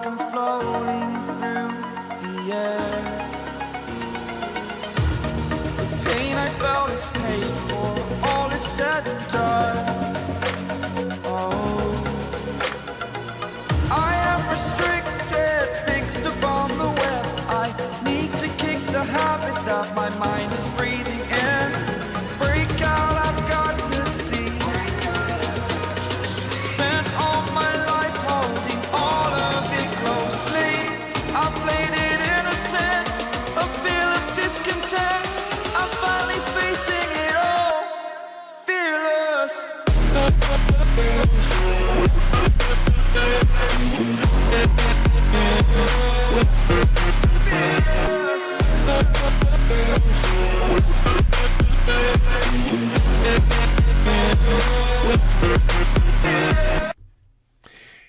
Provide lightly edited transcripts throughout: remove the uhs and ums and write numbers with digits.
I'm floating through the air. The pain I felt is paid for, all is said and done. Oh, I am restricted, fixed upon the web. I need to kick the habit that my mind is breathing in. Break out, I've got to see. Spent all my life holding all of it closely. I played it innocent, a feel of discontent. I'm finally facing it all, fearless.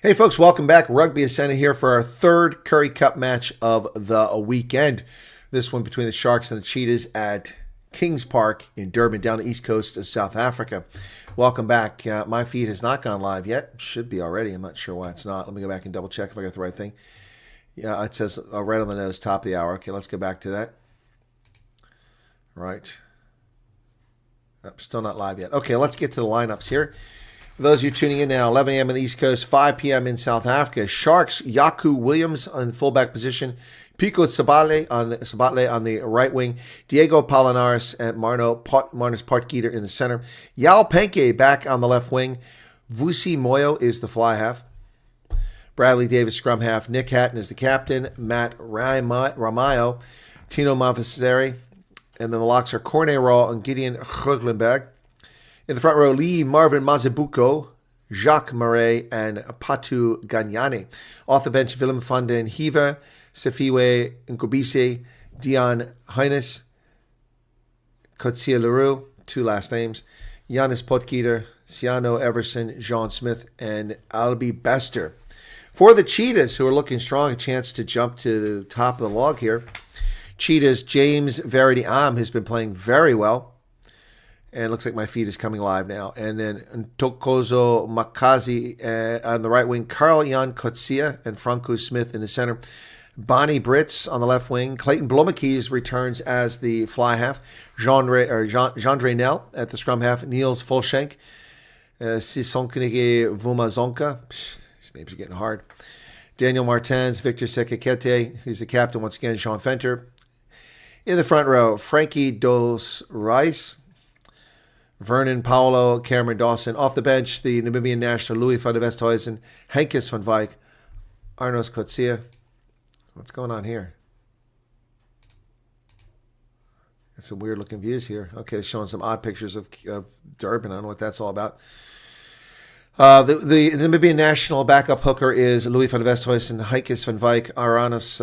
Hey folks, welcome back. Rugby Ascendant here for our third Currie Cup match of the weekend. This one between the Sharks and the Cheetahs at Kings Park in Durban, down the east coast of South Africa. Welcome back. My feed has not gone live yet. Should be already. I'm not sure why it's not. Let me go back and double check if I got the right thing. Yeah, it says right on the nose, top of the hour. Okay, let's go back to that. Right. Still not live yet. Okay, let's get to the lineups here. For those of you tuning in now, 11 a.m. on the East Coast, 5 p.m. in South Africa. Sharks, Yaku Williams on fullback position. Pico Sabatle on the right wing. Diego Palinares and Marnus Potgieter in the center. Yao Penke back on the left wing. Vusi Moyo is the fly half. Bradley Davis scrum half. Nick Hatton is the captain. Matt Ramayo. Tino Mavaseri. And then the locks are Corne Raw and Gideon Huglenberg. In the front row, Lee Marvin Mazibuko, Jacques Marais, and Patu Ganyane. Off the bench, Willem van den Heever, Sefiwe Nkobise, Dion Heines, Kotsia Leroux, two last names, Giannis Potgieter, Siano Everson, Jean Smith, and Albi Bester. For the Cheetahs, who are looking strong, a chance to jump to the top of the log here. Cheetahs, James Verity Am has been playing very well. And it looks like my feed is coming live now. And then Ntokozo Makazi on the right wing. Carl Jan Kotsia and Franco Smith in the center. Bonnie Brits on the left wing. Clayton Blomakis returns as the fly half. Jean Nell at the scrum half. Niels Fulshank. Sisonkinege Vumazonka. These names are getting hard. Daniel Martins. Victor Sekekete, who's the captain once again. Sean Fenter. In the front row, Frankie Dos Reis. Vernon Paulo, Cameron Dawson. Off the bench, the Namibian national Louis van der Westhuizen, Henkes van Wyk, Arnos Kotsia. What's going on here? Got some weird looking views here. Okay, showing some odd pictures of Durban. I don't know what that's all about. The Namibian national backup hooker is Louis van der Westhuizen, Henkes van Wyk, Arnos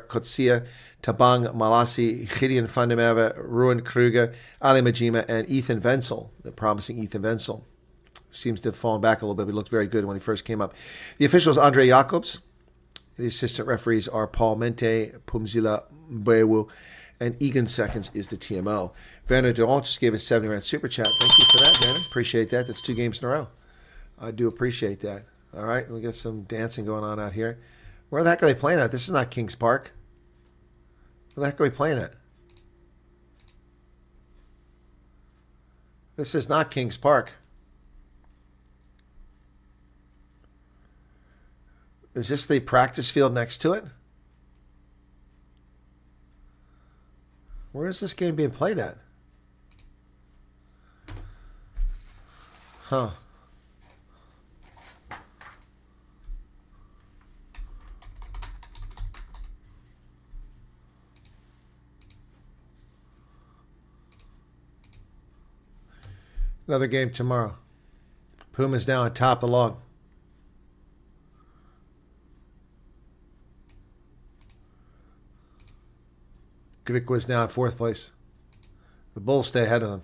Kotsia, Tabang Malasi, Gideon van der Merwe, Ruben Kruger, Ali Majima, and Ethan Wenzel, the promising Ethan Wenzel. Seems to have fallen back a little bit, but he looked very good when he first came up. The officials, Andre Jacobs. The assistant referees are Paul Mente, Pumzila Mbewu, and Egan Seconds is the TMO. Werner Durant just gave us 70 rand super chat. Thank you for that, Werner. Appreciate that. That's 2 games in a row. I do appreciate that. All right, we got some dancing going on out here. Where the heck are they playing at? This is not Kings Park. Where the heck are we playing at? This is not Kings Park. Is this the practice field next to it? Where is this game being played at? Huh. Another game tomorrow. Puma's now on top of the log. Griqua's now in 4th place. The Bulls stay ahead of them.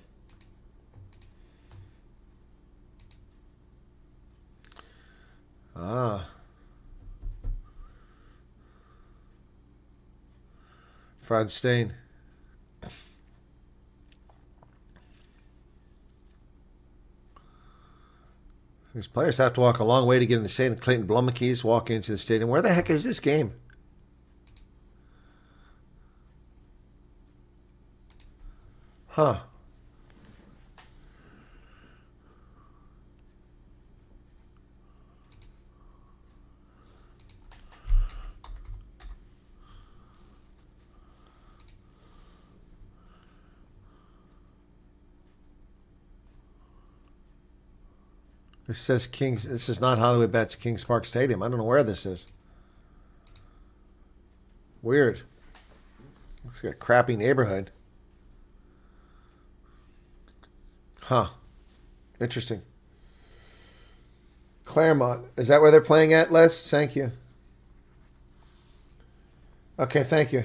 Fried Stain. These players have to walk a long way to get in the stadium. Clayton Blumke's walking into the stadium. Where the heck is this game? Huh. This says Kings. This is not Hollywood Bets Kings Park Stadium. I don't know where this is. Weird. Looks like a crappy neighborhood. Huh. Interesting. Claremont. Is that where they're playing at, Les? Thank you. Okay, thank you.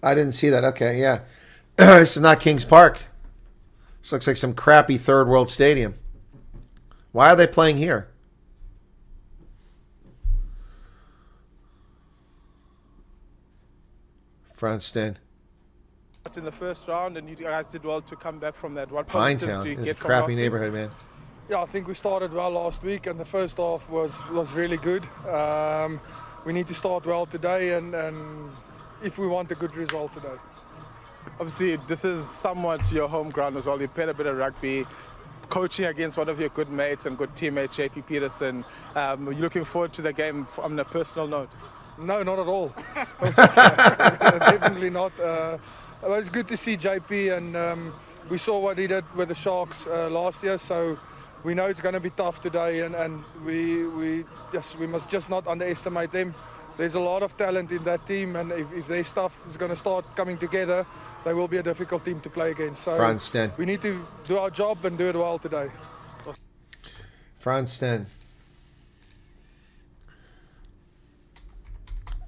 I didn't see that. Okay, yeah. This is not Kings Park. This looks like some crappy third world stadium. Why are they playing here? Franston. In the first round, and you guys did well to come back from that. What Pinetown is a crappy neighborhood, man. Yeah, I think we started well last week, and the first half was really good. We need to start well today, and if we want a good result today. Obviously, this is somewhat your home ground as well. You played a bit of rugby, coaching against one of your good mates and good teammates, JP Peterson. Are you looking forward to the game on a personal note? No, not at all. Definitely not. It was good to see JP, and we saw what he did with the Sharks last year, so we know it's going to be tough today, and we must just not underestimate them. There's a lot of talent in that team, and if their stuff is going to start coming together, they will be a difficult team to play against. So Franston. we need to do our job and do it well today. Franston.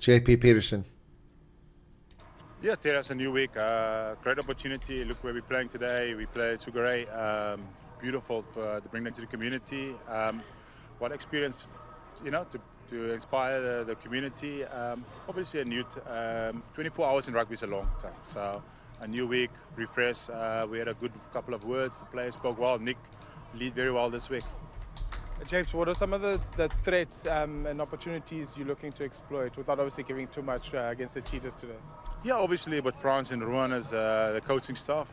JP Peterson. Yeah, it's a new week. Great opportunity. Look where we're playing today. We play Sugaray. Beautiful to bring them to the community. What experience, to inspire the community. Obviously a new, 24 hours in rugby is a long time. So a new week, refresh. We had a good couple of words. The players spoke well. Nick lead very well this week. James, what are some of the threats and opportunities you're looking to exploit without obviously giving too much against the Cheetahs today? Yeah, obviously with France and Rouen as the coaching staff,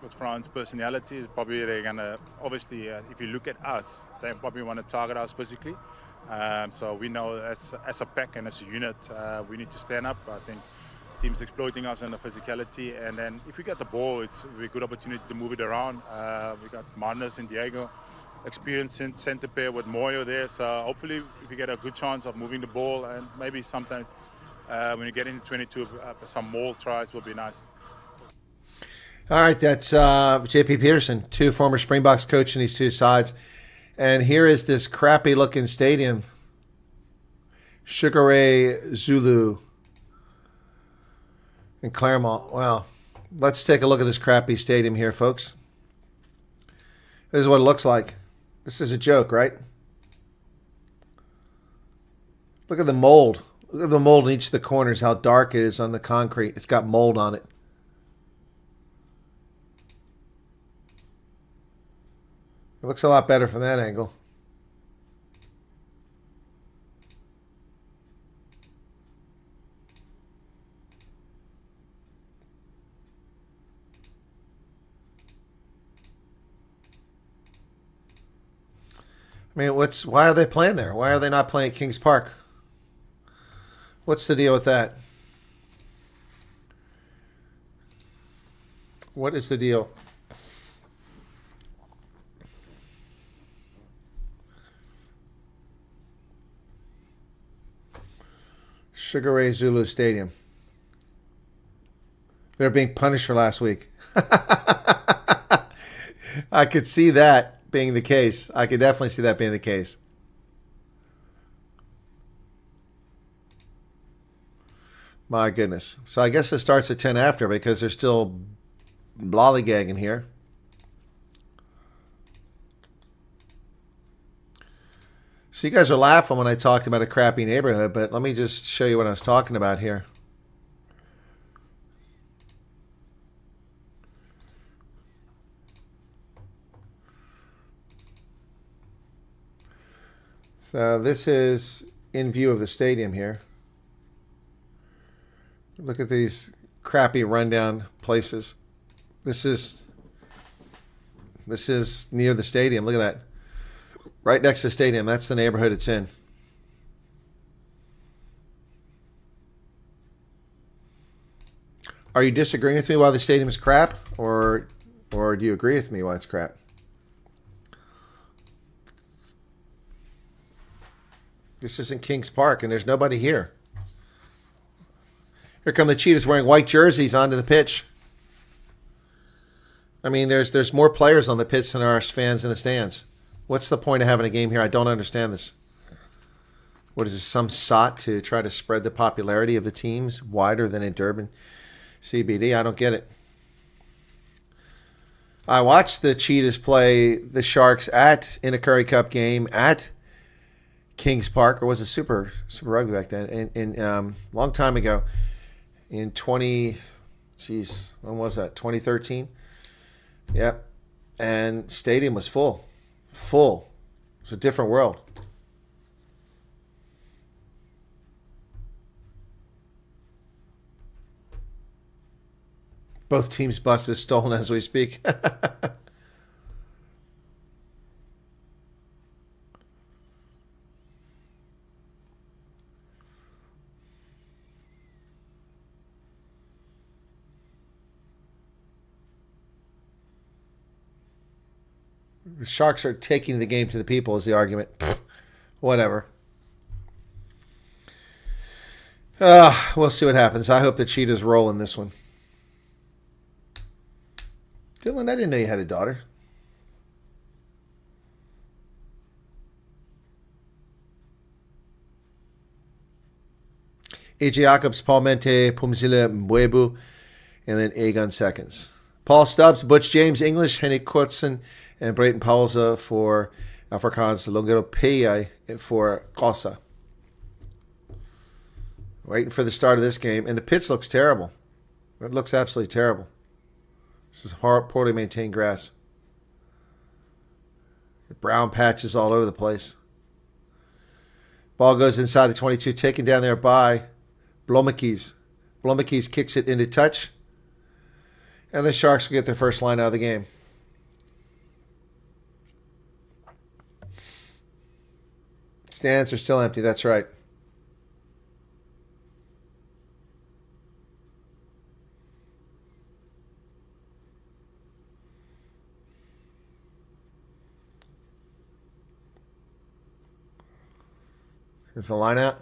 with France's personality, probably they're going to, obviously, if you look at us, they probably want to target us physically. So we know as a pack and as a unit, we need to stand up. I think teams exploiting us on the physicality, and then if we get the ball, it's a good opportunity to move it around. We got Marnus and Diego, experienced centre pair with Moyo there, so hopefully if we get a good chance of moving the ball, and maybe sometimes when you get into 22, some more tries will be nice. All right, that's JP Peterson, two former Springboks coach on these two sides. And here is this crappy looking stadium. Sugar Ray Zulu in Claremont. Wow. Let's take a look at this crappy stadium here, folks. This is what it looks like. This is a joke, right? Look at the mold. Look at the mold in each of the corners, how dark it is on the concrete. It's got mold on it. It looks a lot better from that angle. I mean, why are they playing there? Why are they not playing at Kings Park? What's the deal with that? What is the deal? Sugar Ray Zulu Stadium. They're being punished for last week. I could see that being the case. I could definitely see that being the case. My goodness. So I guess it starts at 10 after because they're still lollygagging here. So you guys are laughing when I talked about a crappy neighborhood, but let me just show you what I was talking about here. So this is in view of the stadium here. Look at these crappy rundown places. This is near the stadium. Look at that. Right next to the stadium. That's the neighborhood it's in. Are you disagreeing with me why the stadium is crap? Or do you agree with me why it's crap? This isn't Kings Park, and there's nobody here. Here come the Cheetahs wearing white jerseys onto the pitch. I mean, there's more players on the pitch than there are fans in the stands. What's the point of having a game here? I don't understand this. What is this, some sot to try to spread the popularity of the teams wider than in Durban CBD? I don't get it. I watched the Cheetahs play the Sharks in a Currie Cup game at Kings Park, or was it Super Rugby back then? In long time ago, in when was that? 2013. Yep, and stadium was full. It's a different world. Both teams' bus is stolen as we speak. The Sharks are taking the game to the people is the argument. Whatever. We'll see what happens. I hope the Cheetahs roll in this one. Dylan, I didn't know you had a daughter. AJ Jacobs, Paul Mente, Pumzile Mwebu, and then Aegon seconds. Paul Stubbs, Butch James, English, Henrik Kortsen, and Brayton Paulza for Afrikaans, Longero Pei for Kosa. Waiting for the start of this game, and the pitch looks terrible. It looks absolutely terrible. This is poorly maintained grass. The brown patches all over the place. Ball goes inside the 22, taken down there by Blomekes. Blomekes kicks it into touch. And the Sharks will get their first line out of the game. Stands are still empty, that's right. Here's the line out.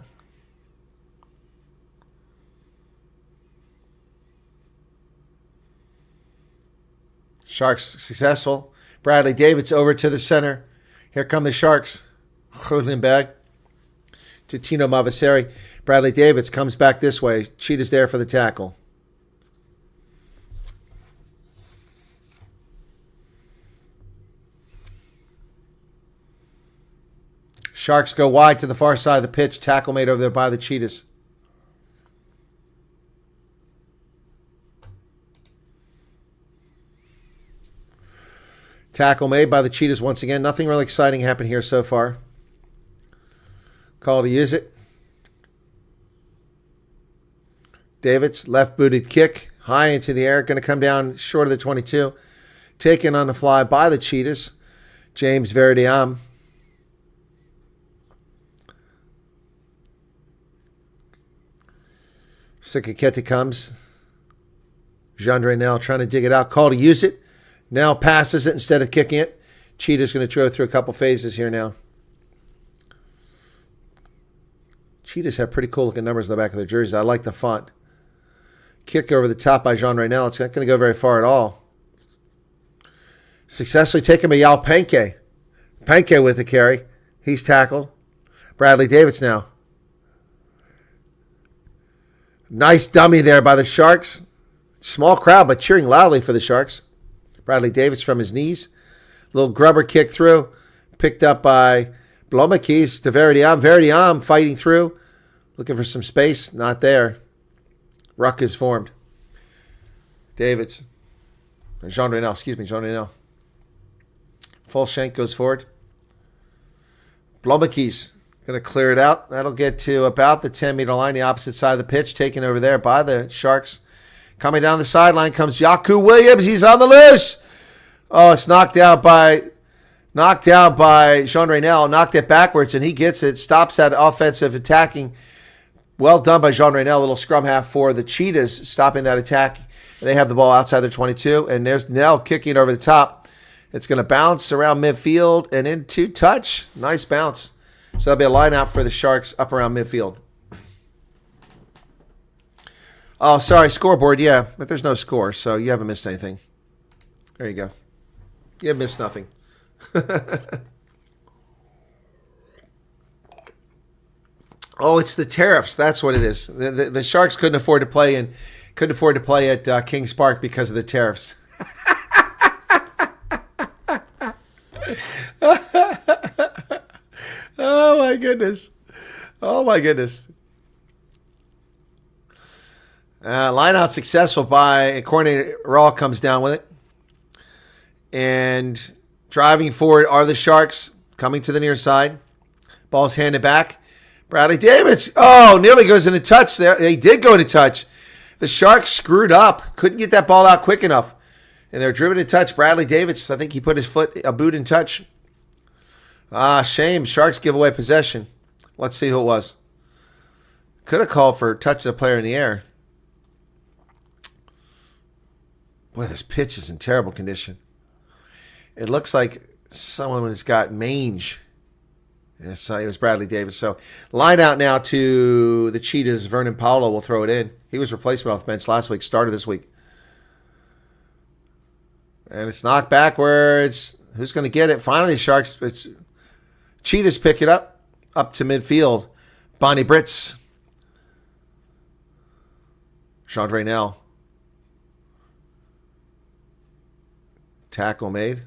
Sharks successful. Bradley Davids over to the center. Here come the Sharks. Groenenberg to Tino Mavaseri. Bradley Davids comes back this way. Cheetah's there for the tackle. Sharks go wide to the far side of the pitch. Tackle made over there by the Cheetahs. Tackle made by the Cheetahs once again. Nothing really exciting happened here so far. Call to use it. Davids, left-booted kick. High into the air. Going to come down short of the 22. Taken on the fly by the Cheetahs. James Verdiam. Sikakete comes. Jandre now trying to dig it out. Call to use it. Now passes it instead of kicking it. Cheetah's going to throw through a couple phases here now. Cheetahs have pretty cool looking numbers on the back of their jerseys. I like the font. Kick over the top by Jean Raynel. It's not going to go very far at all. Successfully taken by Yao Panke. Panke with the carry. He's tackled. Bradley Davids now. Nice dummy there by the Sharks. Small crowd, but cheering loudly for the Sharks. Bradley Davids from his knees. Little grubber kick through. Picked up by Blomekes to Verdiam. Verdiam fighting through. Looking for some space. Not there. Ruck is formed. Davids. Jean Raynel. Full shank goes forward. Blomekes Going to clear it out. That'll get to about the 10-meter line, the opposite side of the pitch, taken over there by the Sharks. Coming down the sideline comes Yaku Williams. He's on the loose. Oh, it's knocked out by Jean Raynel. Knocked it backwards, and he gets it. Stops that offensive attacking. Well done by Jean Raynel. Little scrum half for the Cheetahs, stopping that attack. They have the ball outside their 22, and there's Nell kicking over the top. It's going to bounce around midfield and into touch. Nice bounce. So that'll be a line out for the Sharks up around midfield. Oh, sorry, scoreboard, yeah, but there's no score, so you haven't missed anything. There you go. You haven't missed nothing. Oh, it's the tariffs. That's what it is. The Sharks couldn't afford to play at Kings Park because of the tariffs. Oh my goodness. Oh my goodness. Line out successful by coordinator Raw comes down with it. And driving forward are the Sharks coming to the near side. Ball's handed back. Bradley Davis. Oh, nearly goes into touch there. He did go into touch. The Sharks screwed up. Couldn't get that ball out quick enough. And they're driven in touch. Bradley Davis, I think he put his boot in touch. Shame. Sharks give away possession. Let's see who it was. Could have called for touch of the player in the air. Boy, this pitch is in terrible condition. It looks like someone has got mange. Yes, it was Bradley Davis. So line out now to the Cheetahs. Vernon Paolo will throw it in. He was replacement off the bench last week, started this week. And it's knocked backwards. Who's going to get it? Finally, the Sharks. Cheetahs pick it up to midfield. Bonnie Britz. Jean Raynel. Tackle made.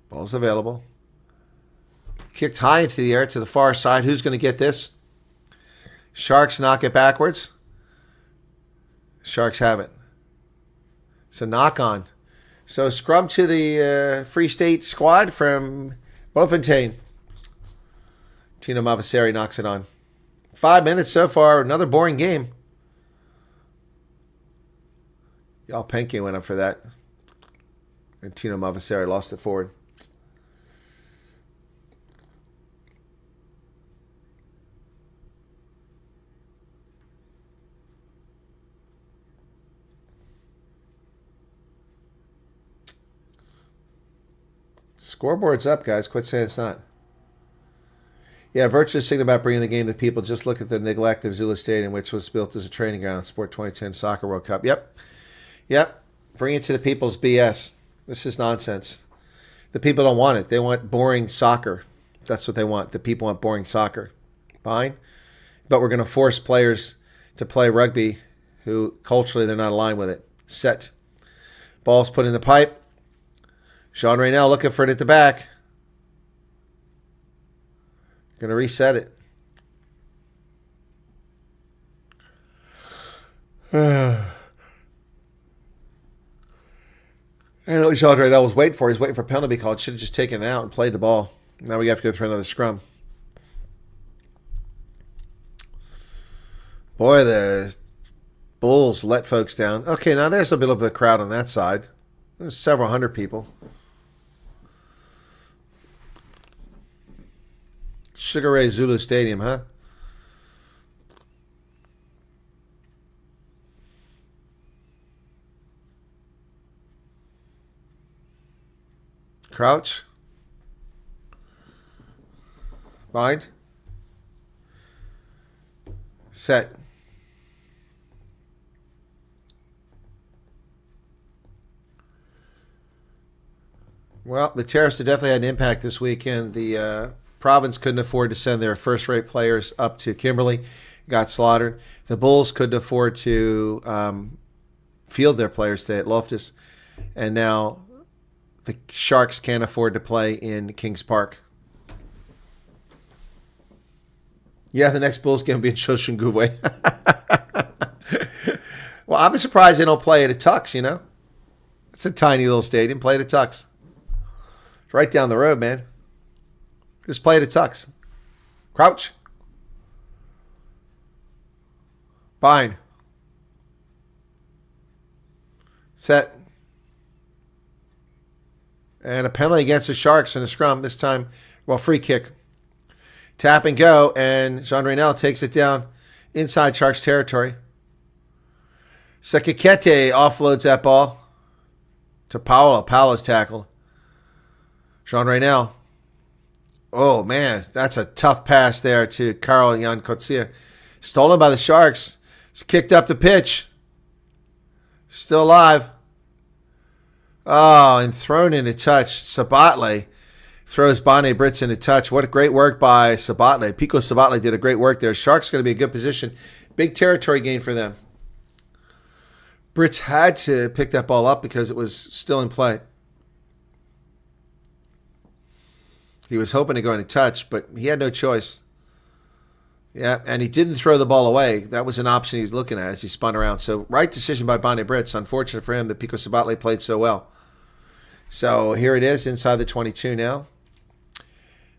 Ball's available. Kicked high into the air to the far side. Who's going to get this? Sharks knock it backwards. Sharks have it. It's a knock on. So scrum to the Free State squad from Bloemfontein. Tino Mavaseri knocks it on. 5 minutes so far. Another boring game. Y'all Penke went up for that. And Tino Mavaseri lost it forward. Scoreboard's up, guys. Quit saying it's not. Yeah, Virtuous thinking about bringing the game to people. Just look at the neglect of Zulu Stadium, which was built as a training ground. Sport 2010 Soccer World Cup. Yep. Bring it to the people's BS. This is nonsense. The people don't want it. They want boring soccer. That's what they want. The people want boring soccer. Fine. But we're going to force players to play rugby who culturally they're not aligned with it. Set. Ball's put in the pipe. Jean Raynel looking for it at the back. Going to reset it. I know Jean Raynel was waiting for. He's waiting for a penalty call. Should have just taken it out and played the ball. Now we have to go through another scrum. Boy, the Bulls let folks down. Okay, now there's a bit of a crowd on that side. There's several hundred people. Sugar Ray Zulu Stadium, huh? Crouch. Bind. Set. Well, the tariffs have definitely had an impact this weekend. The province couldn't afford to send their first-rate players up to Kimberley, got slaughtered. The Bulls couldn't afford to field their players today at Loftus, and now the Sharks can't afford to play in Kings Park. Yeah, the next Bulls game will be in Shoshinguve. Well, I'm surprised they don't play at a Tux, you know? It's a tiny little stadium. Play at a Tux. It's right down the road, man. Just play it at tucks. Crouch. Bind. Set. And a penalty against the Sharks in a scrum. This time, well, free kick. Tap and go. And Jean Raynel takes it down inside Sharks territory. Sekikete offloads that ball to Paolo. Paolo's tackled. Jean Raynel. Oh, man. That's a tough pass there to Carl Jan Kotsia. Stolen by the Sharks. It's kicked up the pitch. Still alive. Oh, and thrown in a touch. Sabatle throws Bonnie Brits in a touch. What a great work by Sabatle. Pico Sabatle did a great work there. Sharks going to be a good position. Big territory gain for them. Brits had to pick that ball up because it was still in play. He was hoping to go in a touch, but he had no choice. Yeah, and he didn't throw the ball away. That was an option he was looking at as he spun around. So, right decision by Bonnie Brits. Unfortunate for him that Pico Sabatle played so well. So, here it is inside the 22 now.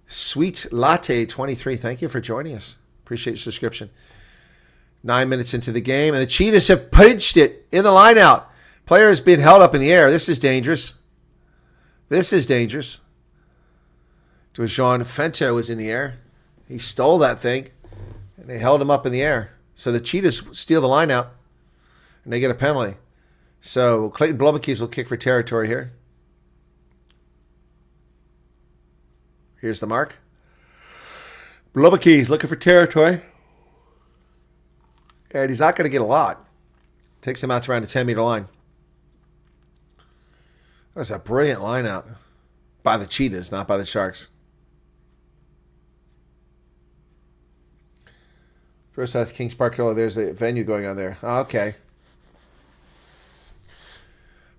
Sweet Latte 23, thank you for joining us. Appreciate your subscription. 9 minutes into the game, and the Cheetahs have pinched it in the line out. Players being held up in the air. This is dangerous. This is dangerous. Jean Fento was in the air. He stole that thing, and they held him up in the air. So the Cheetahs steal the line out, and they get a penalty. So Clayton Blomekes will kick for territory here. Here's the mark. Blomekes looking for territory. And he's not going to get a lot. Takes him out to around the 10-meter line. That's a brilliant line out by the Cheetahs, not by the Sharks. First off, Kings Park, there's a venue going on there. Oh, okay.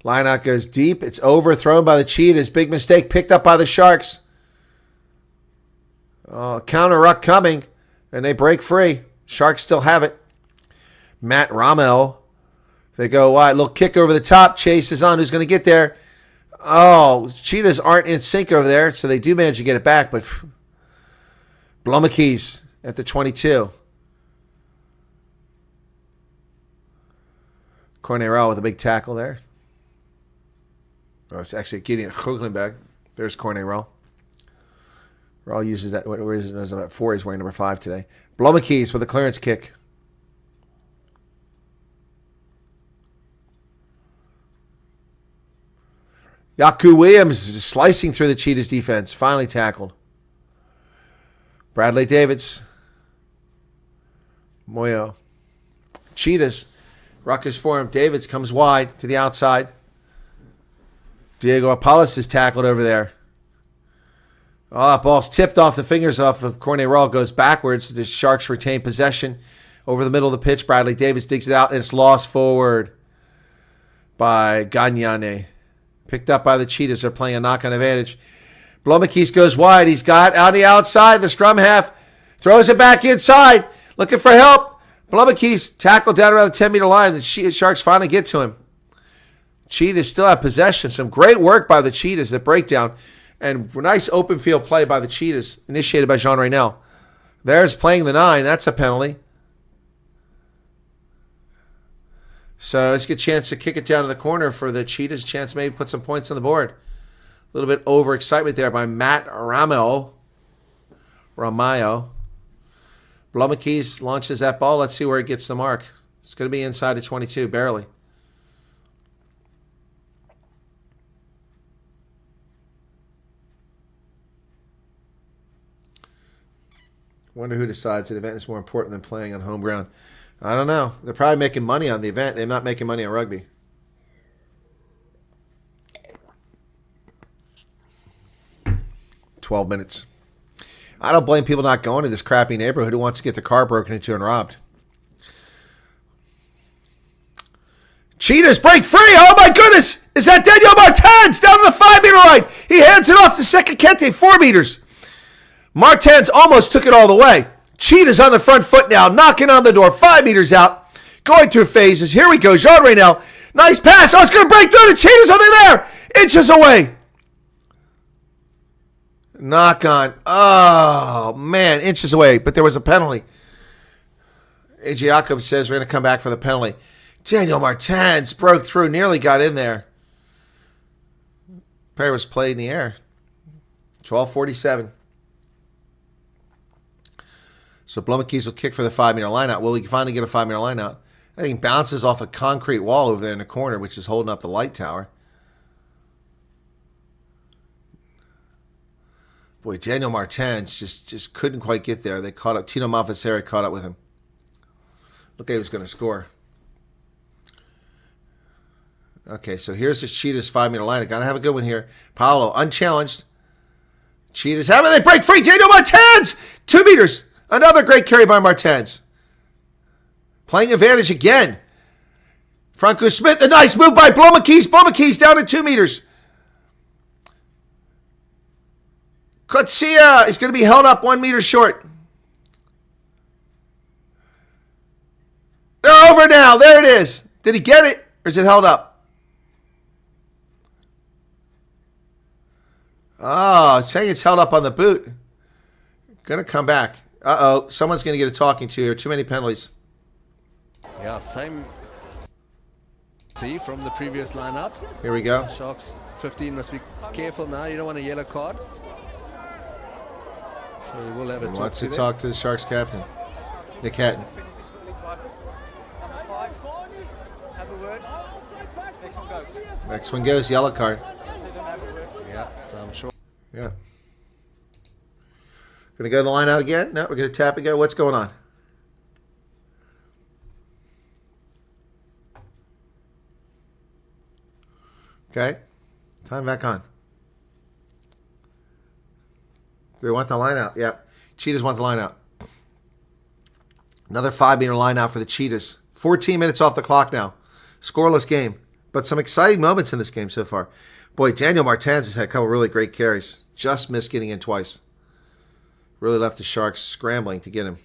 Line out goes deep. It's overthrown by the Cheetahs. Big mistake picked up by the Sharks. Counter ruck coming, and they break free. Sharks still have it. Matt Rommel. They go wide. Little kick over the top. Chase is on. Who's going to get there? Oh, Cheetahs aren't in sync over there, so they do manage to get it back. But Blomekes at the 22. Cornerell with a big tackle there. Oh, it's actually Gideon Hooglenberg. There's Cornerell. Raw uses that. Where is it? About 4. He's wearing number 5 today. Blomekes with a clearance kick. Yaku Williams is slicing through the Cheetahs defense. Finally tackled. Bradley Davids. Moyo. Cheetahs. Ruckus for him. Davids comes wide to the outside. Diego Apollos is tackled over there. Oh, that ball's tipped off the fingers off of Cornerell. Goes backwards. The Sharks retain possession over the middle of the pitch. Bradley Davids digs it out, and it's lost forward by Gagnane. Picked up by the Cheetahs. They're playing a knock-on advantage. Blomekes goes wide. He's got on the outside. The scrum half throws it back inside. Looking for help. Blomekes tackled down around the 10-meter line. The Sharks finally get to him. Cheetahs still have possession. Some great work by the Cheetahs. The breakdown. And nice open field play by the Cheetahs, initiated by Jean Raynel. There's playing the 9. That's a penalty. So it's a good chance to kick it down to the corner for the Cheetahs. Chance to maybe put some points on the board. A little bit overexcitement there by Matt Ramayo. Blomekes launches that ball. Let's see where it gets the mark. It's going to be inside of 22, barely. Wonder who decides an event is more important than playing on home ground. I don't know. They're probably making money on the event. They're not making money on rugby. "12 minutes. I don't blame people not going to this crappy neighborhood who wants to get their car broken into and robbed. Cheetahs break free. Oh my goodness. Is that Daniel Martins down to the 5-meter line? He hands it off to Sekikete, 4 meters. Martins almost took it all the way. Cheetahs on the front foot now, knocking on the door, 5 meters out, going through phases. Here we go, Jean Raynel. Nice pass. Oh, it's going to break through. The Cheetahs, are they there? Inches away. Knock on. Oh, man. Inches away. But there was a penalty. AJ Jacob says we're going to come back for the penalty. Daniel Martens broke through. Nearly got in there. Prayer was played in the air. 12:47. So Blomekes will kick for the 5-meter lineout. Will we finally get a 5-meter lineout? I think bounces off a concrete wall over there in the corner, which is holding up the light tower. Boy, Daniel Martens just couldn't quite get there. They caught up. Tino Malfaceri caught up with him. Looked like he was going to score. Okay, so here's the Cheetahs 5-meter line. I got to have a good one here. Paolo, unchallenged. Cheetahs have it. They break free. Daniel Martens! 2 meters. Another great carry by Martens. Playing advantage again. Franco Smith, a nice move by Blomekes. Blomekes down to 2 meters. Kotsia is going to be held up 1 meter short. They're over now. There it is. Did he get it or is it held up? Oh, saying it's held up on the boot. Going to come back. Uh-oh. Someone's going to get a talking to here. Too many penalties. Yeah, same. See from the previous lineup. Here we go. Sharks 15 must be careful now. You don't want a yellow card. So you will have a talk Wants to them. talk to the Sharks captain, Nick Hatton. Next one goes, yellow card. Yeah, so I'm sure. Yeah. Gonna go to the line out again? No, we're gonna tap and go. What's going on? Okay. Time back on. Do we want the line out? Yep. Cheetahs want the line out. Another 5-meter line out for the Cheetahs. 14 minutes off the clock now. Scoreless game. But some exciting moments in this game so far. Boy, Daniel Martens has had a couple really great carries. Just missed getting in twice. Really left the Sharks scrambling to get him.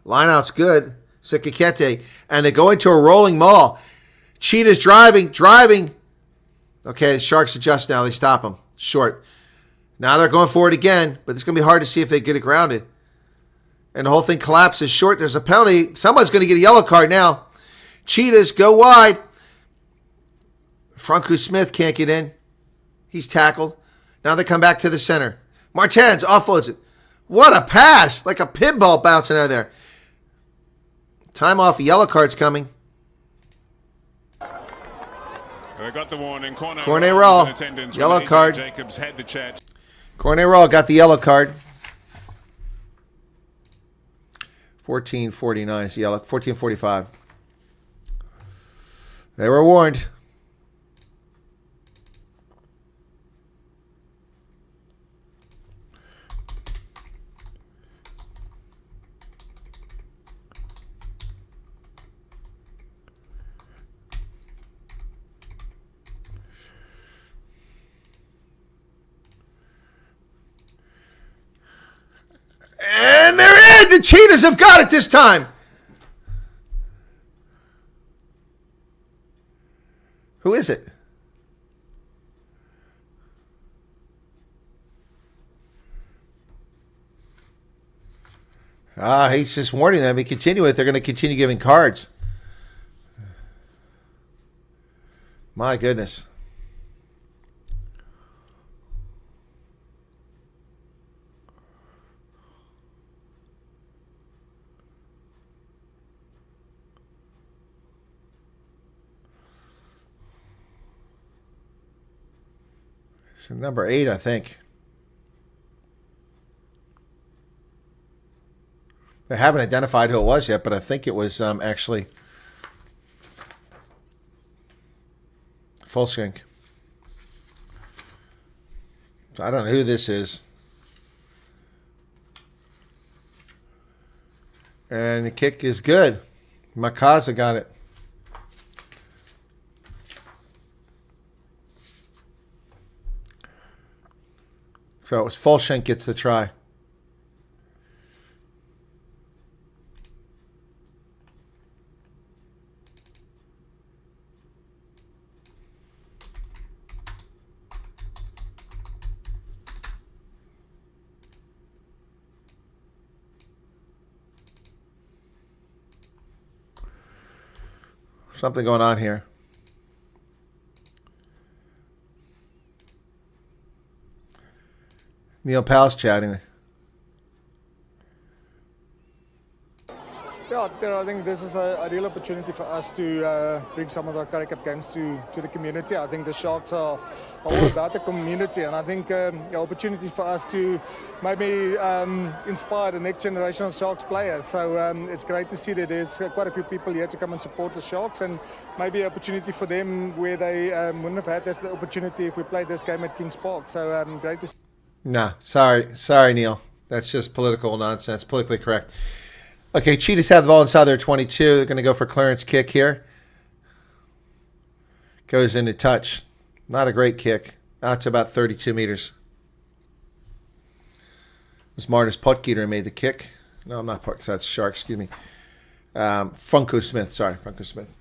Lineout's good. Sikakete. And they go into a rolling maul. Cheetahs driving. Okay, the Sharks adjust now. They stop him. Short. Now they're going for it again, but it's going to be hard to see if they get it grounded. And the whole thing collapses short. There's a penalty. Someone's going to get a yellow card now. Cheetahs go wide. Franco Smith can't get in. He's tackled. Now they come back to the center. Martens offloads it. What a pass. Like a pinball bouncing out of there. Time off. Yellow card's coming. They got the warning. Corner Raw. Yellow card. Jacobs had the chat. Cornet Raw got the yellow card. 14:49 is the yellow. 14:45. They were warned. And they're in! The Cheetahs have got it this time! Who is it? He's just warning them. He continue it. They're going to continue giving cards. My goodness. It's number 8, I think. They haven't identified who it was yet, but I think it was actually Fulshank. So I don't know who this is. And the kick is good. Makaza got it. So it was Fulshank gets the try. Something going on here. Neil Powell's chatting. Yeah, I think this is a real opportunity for us to bring some of our Currie Cup games to the community. I think the Sharks are all about the community, and I think the opportunity for us to maybe inspire the next generation of Sharks players. So it's great to see that there's quite a few people here to come and support the Sharks, and maybe an opportunity for them where they wouldn't have had this opportunity if we played this game at Kings Park. So great to see. Nah, sorry, Neil. That's just political nonsense, politically correct. Okay, Cheetahs have the ball inside their 22. They're going to go for clearance kick here. Goes into touch. Not a great kick. Out to about 32 meters. It was Martis Potgieter who made the kick. No, I'm not Potgieter. That's Shark, excuse me. Funko Smith. Sorry, Funko Smith.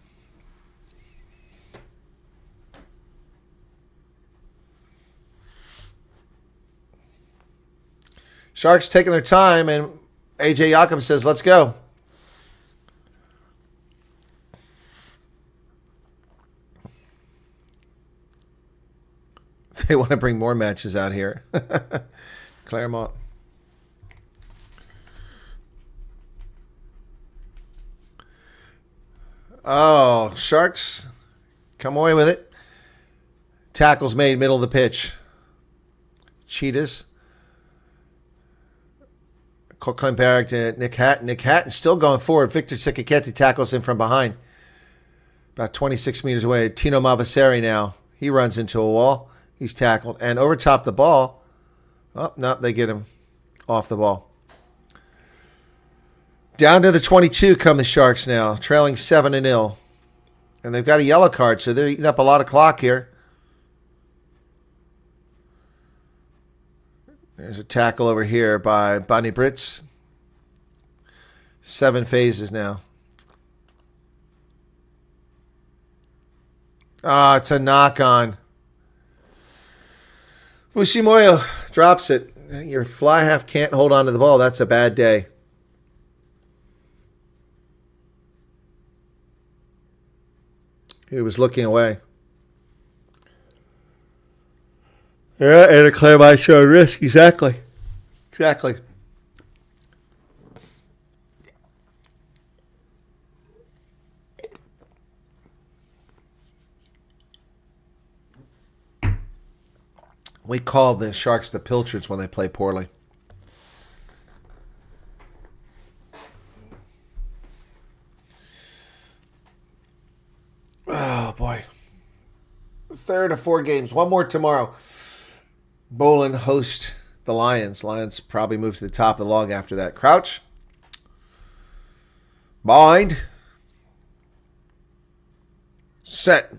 Sharks taking their time, and AJ Yakum says, let's go. They want to bring more matches out here. Claremont. Oh, Sharks come away with it. Tackles made, middle of the pitch. Cheetahs. Klinberg to Nick Hatton. Nick Hatton still going forward. Victor Sikaketi tackles him from behind. About 26 meters away. Tino Mavaseri now. He runs into a wall. He's tackled. And over top the ball. Oh, no, they get him off the ball. Down to the 22 come the Sharks now. Trailing 7-0. And they've got a yellow card, so they're eating up a lot of clock here. There's a tackle over here by Bonnie Brits. 7 phases now. Ah, it's a knock-on. Fusimoyo drops it. Your fly half can't hold on to the ball. That's a bad day. He was looking away. Yeah, and a claim I show risk. Exactly. We call the Sharks the Pilchards when they play poorly. Oh, boy. 3rd of 4 games. One more tomorrow. Bolin host the Lions. Lions probably move to the top of the log after that. Crouch. Bind. Set.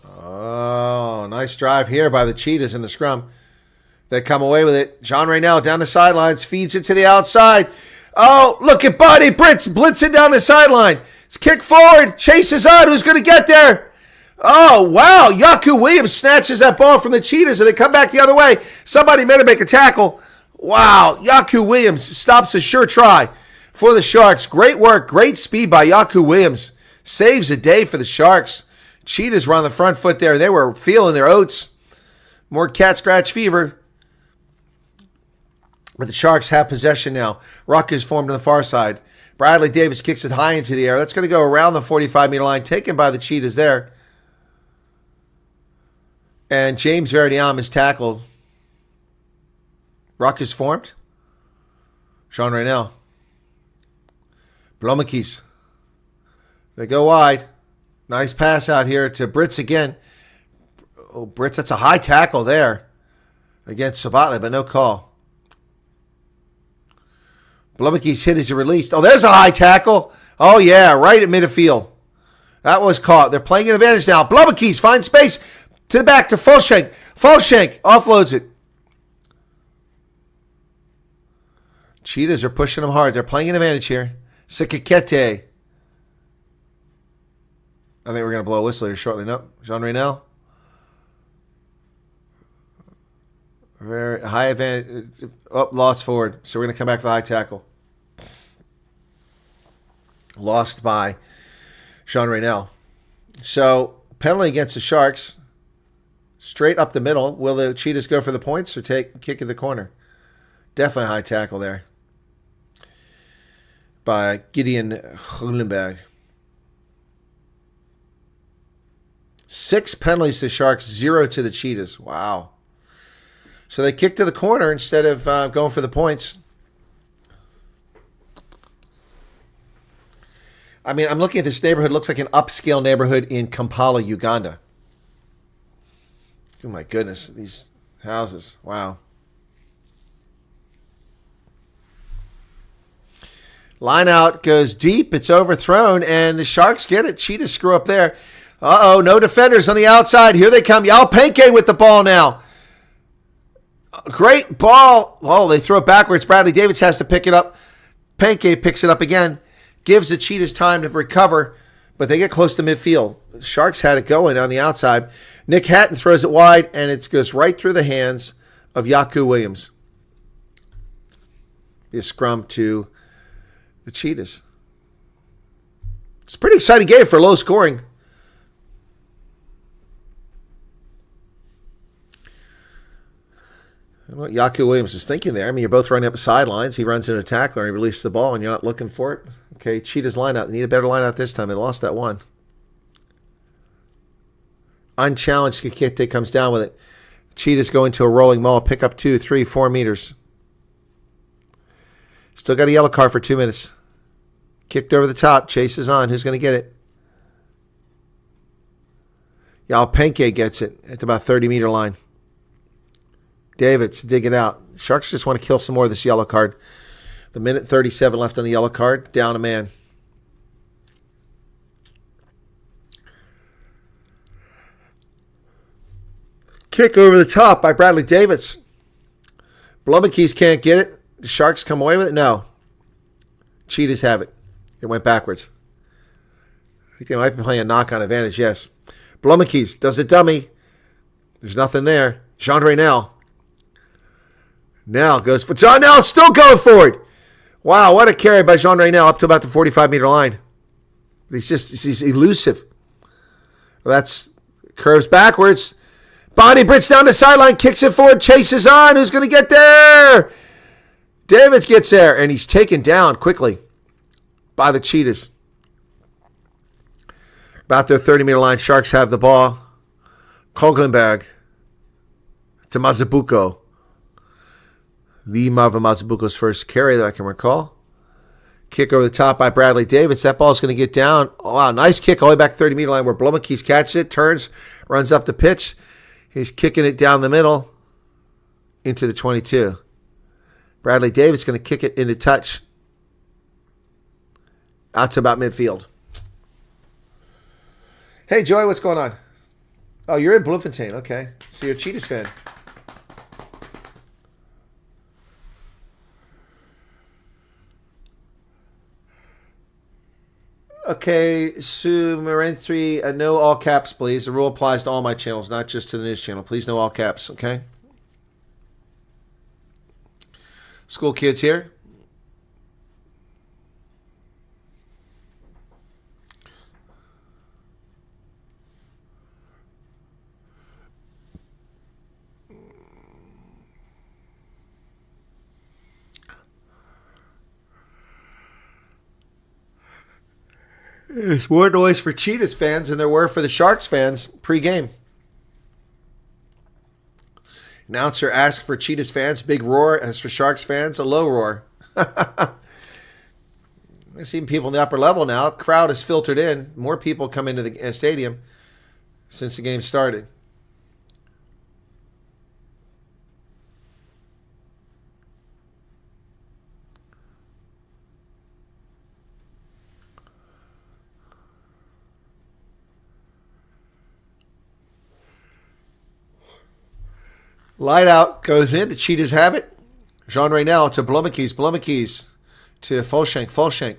Oh, nice drive here by the Cheetahs in the scrum. They come away with it. Jean Raynell down the sidelines. Feeds it to the outside. Oh, look at Bonnie Brits blitzing down the sideline. It's kick forward. Chases on. Who's going to get there? Oh, wow. Yaku Williams snatches that ball from the Cheetahs and they come back the other way. Somebody better make a tackle. Wow. Yaku Williams stops a sure try for the Sharks. Great work. Great speed by Yaku Williams. Saves a day for the Sharks. Cheetahs were on the front foot there. They were feeling their oats. More cat scratch fever. But the Sharks have possession now. Ruck is formed on the far side. Bradley Davis kicks it high into the air. That's going to go around the 45-meter line, taken by the Cheetahs there. And James Verdiam is tackled. Ruck is formed. Jean Raynell. Blomekis. They go wide. Nice pass out here to Brits again. Oh, Brits, that's a high tackle there against Sabatle, but no call. Blumekis hit as he released. Oh, there's a high tackle. Oh, yeah, right at midfield. That was caught. They're playing an advantage now. Blumekis finds space to the back to Fulshank. Fulshank offloads it. Cheetahs are pushing them hard. They're playing an advantage here. Sikakete. I think we're going to blow a whistle here shortly. Nope. Jean Raynell. Very high advantage. Oh, lost forward. So we're going to come back for the high tackle. lost by Jean Raynel. So, penalty against the Sharks. Straight up the middle. Will the Cheetahs go for the points or kick in the corner? Definitely a high tackle there by Gideon Hulenberg. 6 penalties to the Sharks, 0 to the Cheetahs. Wow. So they kick to the corner instead of going for the points. I mean, I'm looking at this neighborhood. It looks like an upscale neighborhood in Kampala, Uganda. Oh, my goodness. These houses. Wow. Line out goes deep. It's overthrown, and the Sharks get it. Cheetahs screw up there. Uh-oh, no defenders on the outside. Here they come. Yao Penke with the ball now. Great ball. Oh, they throw it backwards. Bradley Davids has to pick it up. Penke picks it up again. Gives the Cheetahs time to recover, but they get close to midfield. The Sharks had it going on the outside. Nick Hatton throws it wide, and it goes right through the hands of Yaku Williams. Be a scrum to the Cheetahs. It's a pretty exciting game for low scoring. I don't know what Yaku Williams is thinking there. I mean, you're both running up the sidelines. He runs into a tackler and he releases the ball, and you're not looking for it. Okay, Cheetahs lineout. They need a better lineout this time. They lost that one. Unchallenged, Kikete comes down with it. Cheetahs go into a rolling maul, pick up 2, 3, 4 meters. Still got a yellow card for 2 minutes. Kicked over the top. Chase is on. Who's going to get it? Yao Penke gets it at about 30-meter line. Davids dig it out. Sharks just want to kill some more of this yellow card. The minute 37 left on the yellow card. Down a man. Kick over the top by Bradley Davids. Blumekes can't get it. The Sharks come away with it? No. Cheetahs have it. It went backwards. I think they might be playing a knock-on advantage, yes. Blumekes does a dummy. There's nothing there. Jean Raynel. Now goes for John. Now still going for it. Wow, what a carry by Jean Raynel up to about the 45-meter line. He's elusive. That's curves backwards. Bonnie Brits down the sideline, kicks it forward, chases on. Who's going to get there? Davids gets there, and he's taken down quickly by the Cheetahs. About their 30-meter line, Sharks have the ball. Kogenberg to Mazabuko. Lee Marvin Mazabuko's first carry that I can recall. Kick over the top by Bradley Davids. That ball's going to get down. Oh, wow, nice kick all the way back 30-meter line where Blumekes catches it, turns, runs up the pitch. He's kicking it down the middle into the 22. Bradley Davids going to kick it into touch. Out to about midfield. Hey, Joy, what's going on? Oh, you're in Bloemfontein. Okay. So you're a Cheetahs fan. Okay, Sumerentry, no all caps, please. The rule applies to all my channels, not just to the news channel. Please no all caps, okay? School kids here. There's more noise for Cheetahs fans than there were for the Sharks fans pre-game. Announcer asked for Cheetahs fans, big roar. As for Sharks fans, a low roar. I've seen people in the upper level now. Crowd has filtered in. More people come into the stadium since the game started. Light out goes in. The Cheetahs have it. Jean Raynel to Blumekes. Blumekes to Fulshank. Fulshank.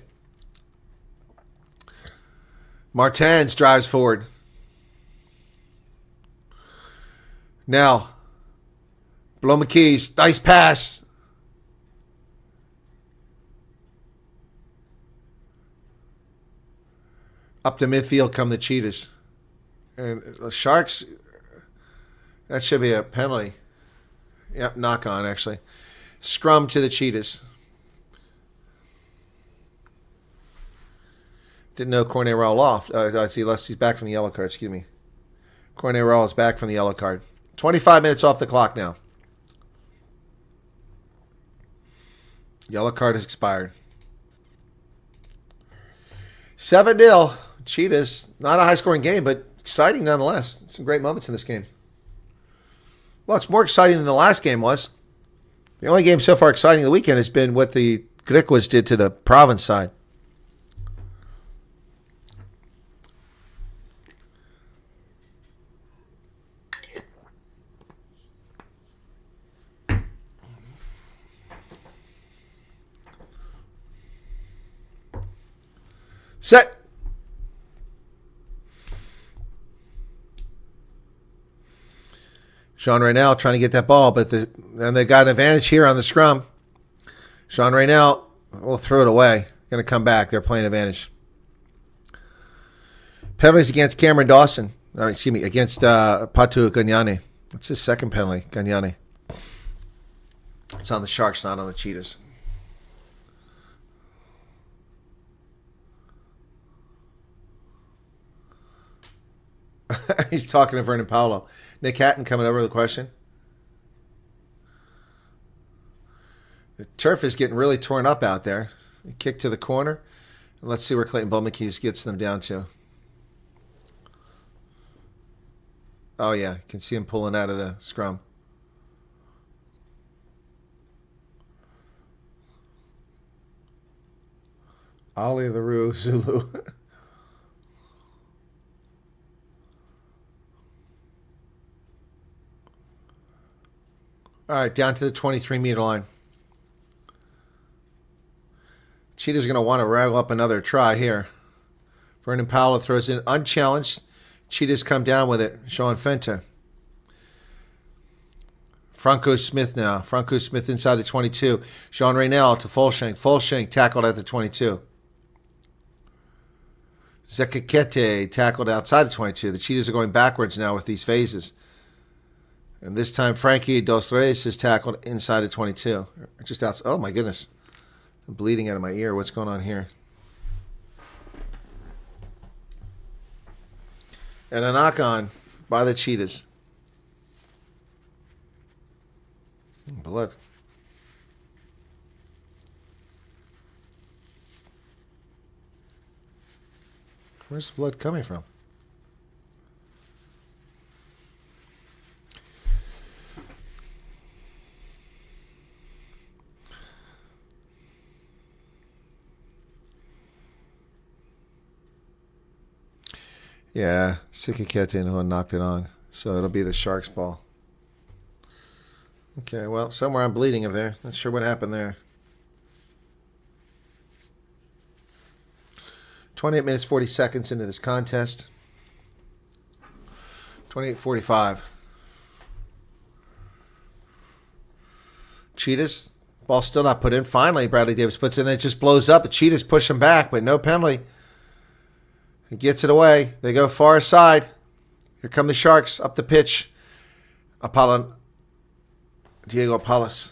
Martins drives forward. Now, Blumekes. Nice pass. Up to midfield come the Cheetahs. And the Sharks, that should be a penalty. Yep, knock on, actually. Scrum to the Cheetahs. Didn't know Cornet Raul off. I see, he's back from the yellow card, excuse me. Cornet Raul is back from the yellow card. 25 minutes off the clock now. Yellow card has expired. 7-0. Cheetahs. Not a high-scoring game, but exciting nonetheless. Some great moments in this game. Well, it's more exciting than the last game was. The only game so far exciting the weekend has been what the Griquas did to the province side. Set. Sean Raynell trying to get that ball, but and they got an advantage here on the scrum. Sean Raynell will throw it away. Going to come back. They're playing advantage. Penalties against Cameron Dawson. Against Patu Ganyane. That's his second penalty, Ganyane. It's on the Sharks, not on the Cheetahs. He's talking to Vernon Paolo. Nick Hatton coming over with a question. The turf is getting really torn up out there. Kick to the corner. And let's see where Clayton Bulmakeys gets them down to. Oh, yeah. You can see him pulling out of the scrum. Ali LaRue Zulu. All right, down to the 23-meter line. Cheetahs are going to want to rattle up another try here. Vernon Paolo throws in unchallenged. Cheetahs come down with it. Sean Fenta. Franco Smith now. Franco Smith inside the 22. Sean Raynell to Fulshank. Fulshank tackled at the 22. Zekakete tackled outside the 22. The Cheetahs are going backwards now with these phases. And this time, Frankie Dos Reis is tackled inside of 22. Just outside. Oh, my goodness. I'm bleeding out of my ear. What's going on here? And a knock-on by the Cheetahs. Blood. Where's the blood coming from? Yeah, Sikikete who knocked it on. So it'll be the Sharks' ball. Okay, well, somewhere I'm bleeding of there. Not sure what happened there. 28 minutes, 40 seconds into this contest. 28:45. Cheetahs, ball still not put in. Finally, Bradley Davis puts it in. It just blows up. The Cheetahs push him back, but no penalty. He gets it away. They go far side. Here come the Sharks up the pitch. Diego Palas.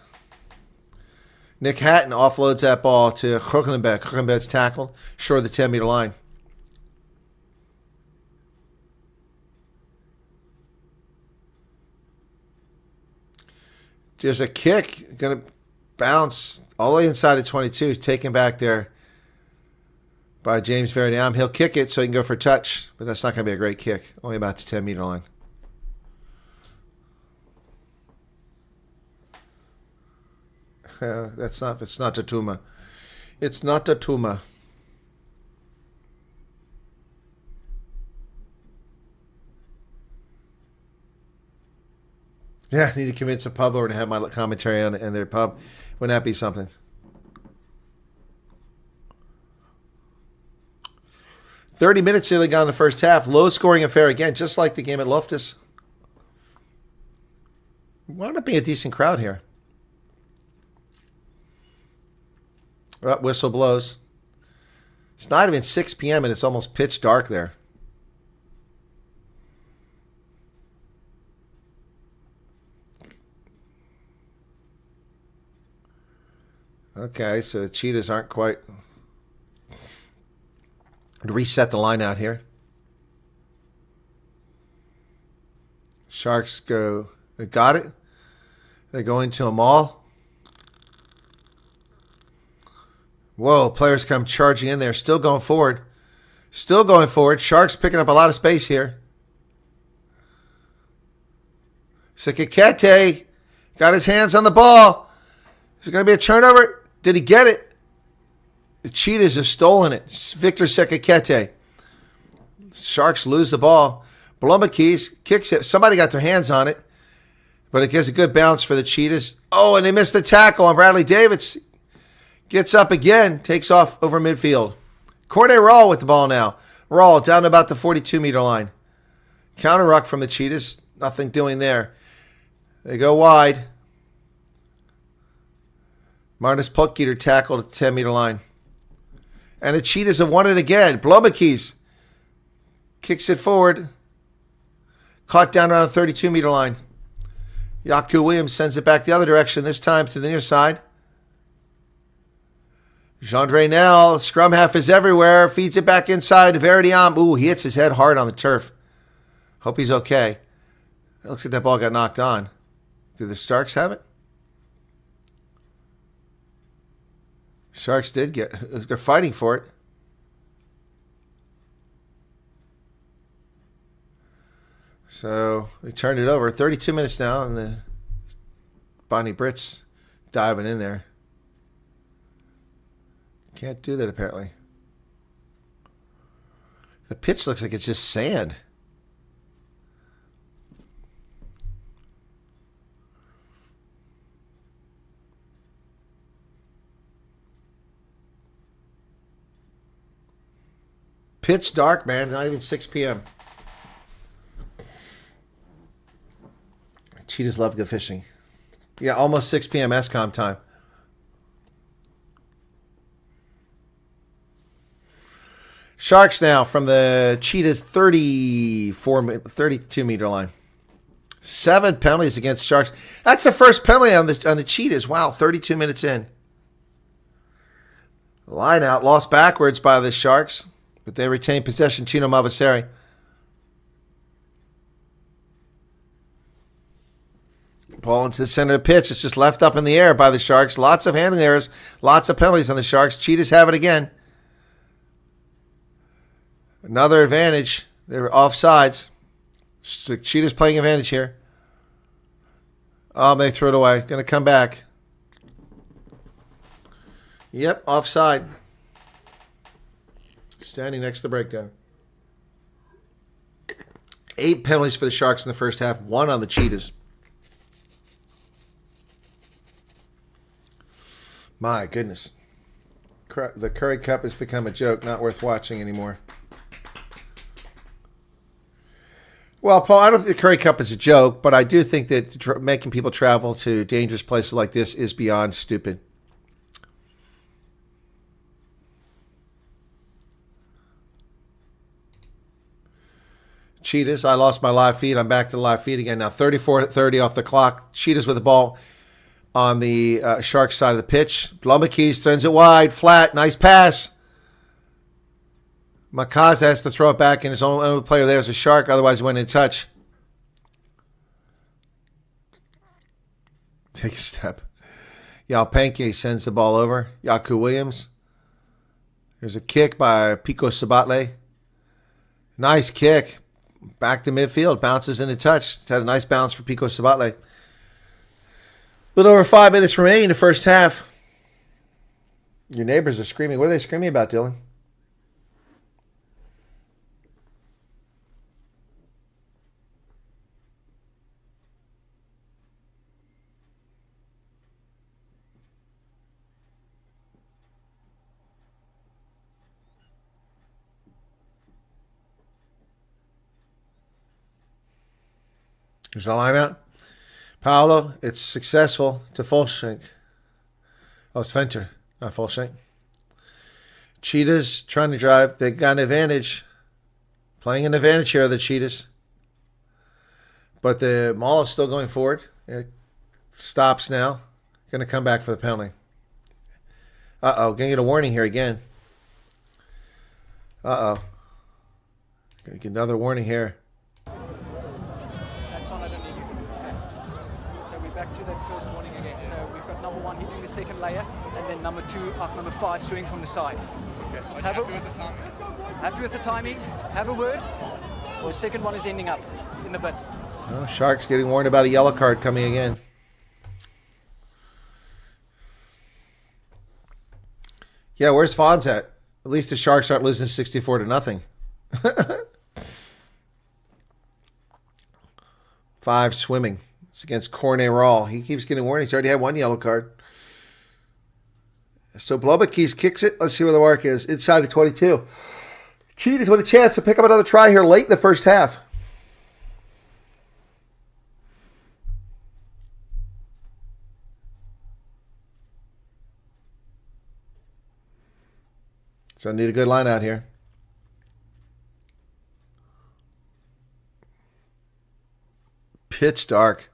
Nick Hatton offloads that ball to Huckenbeck. Huckenbeck's tackled short of the 10-meter line. Just a kick. Going to bounce all the way inside of 22. Taken back there by James Verdiam. He'll kick it so he can go for a touch, but that's not going to be a great kick. Only about the 10-meter line. It's not Tatuma. It's not Tatuma. Yeah, I need to convince a pub owner to have my commentary on it in their pub. Wouldn't that be something? 30 minutes nearly gone in the first half. Low-scoring affair again, just like the game at Loftus. Wound up being a decent crowd here. Whistle blows. It's not even 6 p.m. and it's almost pitch dark there. Okay, so the Cheetahs aren't quite... Reset the line out here. Sharks go... They got it. They go into a maul. Whoa, players come charging in there. Still going forward. Still going forward. Sharks picking up a lot of space here. Sekekete got his hands on the ball. Is it going to be a turnover? Did he get it? The Cheetahs have stolen it. Victor Sekekete. Sharks lose the ball. Blomekes kicks it. Somebody got their hands on it. But it gives a good bounce for the Cheetahs. Oh, and they missed the tackle on Bradley Davids. Gets up again. Takes off over midfield. Corday Rawl with the ball now. Rawl down to about the 42-meter line. Counter ruck from the Cheetahs. Nothing doing there. They go wide. Marnus Putketer tackled at the 10-meter line. And the Cheetahs have won it again. Blomekes kicks it forward. Caught down around the 32-meter line. Yaku Williams sends it back the other direction, this time to the near side. Jean Draynel, scrum half is everywhere. Feeds it back inside. Veridiam. Ooh, he hits his head hard on the turf. Hope he's okay. It looks like that ball got knocked on. Do the Sharks have it? Sharks did get... They're fighting for it. So they turned it over. 32 minutes now, and the Bonnie Britt's diving in there. Can't do that, apparently. The pitch looks like it's just sand. Pitch dark, man. Not even 6 p.m. Cheetahs love to go fishing. Yeah, almost 6 p.m. SCOM time. Sharks now from the Cheetahs 32-meter line. 7 penalties against Sharks. That's the first penalty on the Cheetahs. Wow, 32 minutes in. Line out, lost backwards by the Sharks. But they retain possession. Tino Mavaseri. Ball into the center of the pitch. It's just left up in the air by the Sharks. Lots of handling errors. Lots of penalties on the Sharks. Cheetahs have it again. Another advantage. They were offsides. So Cheetahs playing advantage here. Oh, they threw it away. Going to come back. Yep, offside. Standing next to the breakdown. 8 penalties for the Sharks in the first half. 1 on the Cheetahs. My goodness. The Currie Cup has become a joke, not worth watching anymore. Well, Paul, I don't think the Currie Cup is a joke, but I do think that making people travel to dangerous places like this is beyond stupid. Cheetahs, I lost my live feed. I'm back to the live feed again now. 34-30 off the clock. Cheetahs with the ball on the Sharks side of the pitch. Blomekes turns it wide, flat, nice pass. Makaz has to throw it back, and his own player there is a Shark. Otherwise, he went in touch. Take a step. Yalpenke sends the ball over. Yaku Williams. There's a kick by Pico Sabatle. Nice kick. Back to midfield. Bounces into touch. It's had a nice bounce for Pico Sabatle. A little over 5 minutes remaining in the first half. Your neighbors are screaming. What are they screaming about, Dylan? There's the line out. Paolo, it's successful to Fulshank. Oh, it's Venter, not Fulshank. Cheetahs trying to drive. They got an advantage. Playing an advantage here, the Cheetahs. But the Maul is still going forward. It stops now. Going to come back for the penalty. Uh-oh. Going to get a warning here again. Uh-oh. Going to get another warning here. That's on, I don't need you. Okay. So we're back to that first warning again. So we've got number 1 hitting the second layer, and then number 5 swinging from the side. Okay. Happy with the timing? Happy with the timing? Have a word? Or the second one is ending up in the bin. Oh, Sharks getting warned about a yellow card coming again. Yeah, where's Fonz at? At least the Sharks aren't losing 64-0. 5 swimming. It's against Cornet Rawl. He keeps getting warned. He's already had 1 yellow card. So Blobakis kicks it. Let's see where the mark is. Inside the 22. Cheetahs with a chance to pick up another try here late in the first half. So I need a good line out here. Pitch dark.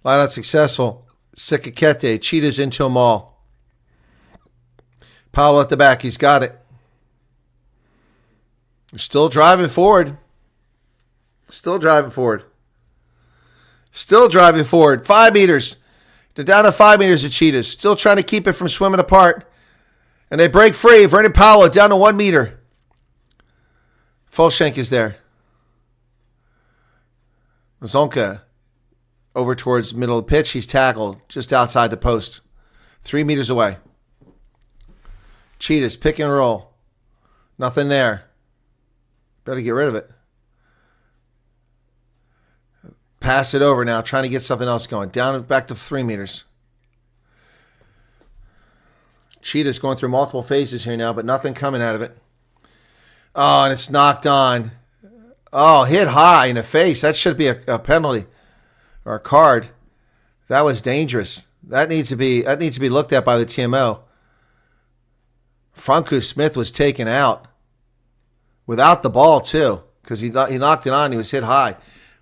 Line out successful. Sikakete. Cheetahs into them all. Powell at the back. He's got it. Still driving forward. Still driving forward. Still driving forward. 5 meters. They're down to 5 meters of Cheetahs. Still trying to keep it from swimming apart. And they break free. Vernon Paolo down to 1 meter. Fulshank is there. Zonka over towards middle of the pitch. He's tackled just outside the post. 3 meters away. Cheetahs pick and roll. Nothing there. Better get rid of it. Pass it over now. Trying to get something else going. Down and back to 3 meters. Cheetahs going through multiple phases here now, but nothing coming out of it. Oh, and it's knocked on. Oh, hit high in the face. That should be a penalty or a card. That was dangerous. That needs to be looked at by the TMO. Franco Smith was taken out without the ball too, because he knocked it on. He was hit high.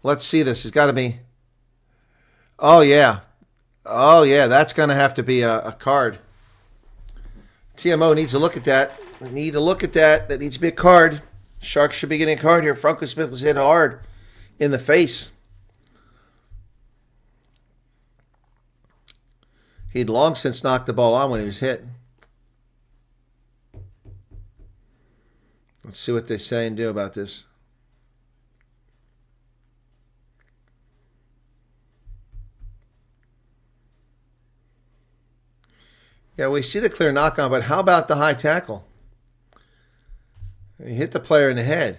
Let's see this. It's got to be. Oh yeah, that's going to have to be a card. TMO needs to look at that. That needs to be a card. Sharks should be getting a card here. Franco Smith was hit hard in the face. He'd long since knocked the ball on when he was hit. Let's see what they say and do about this. Yeah, we see the clear knock on, but how about the high tackle? He hit the player in the head.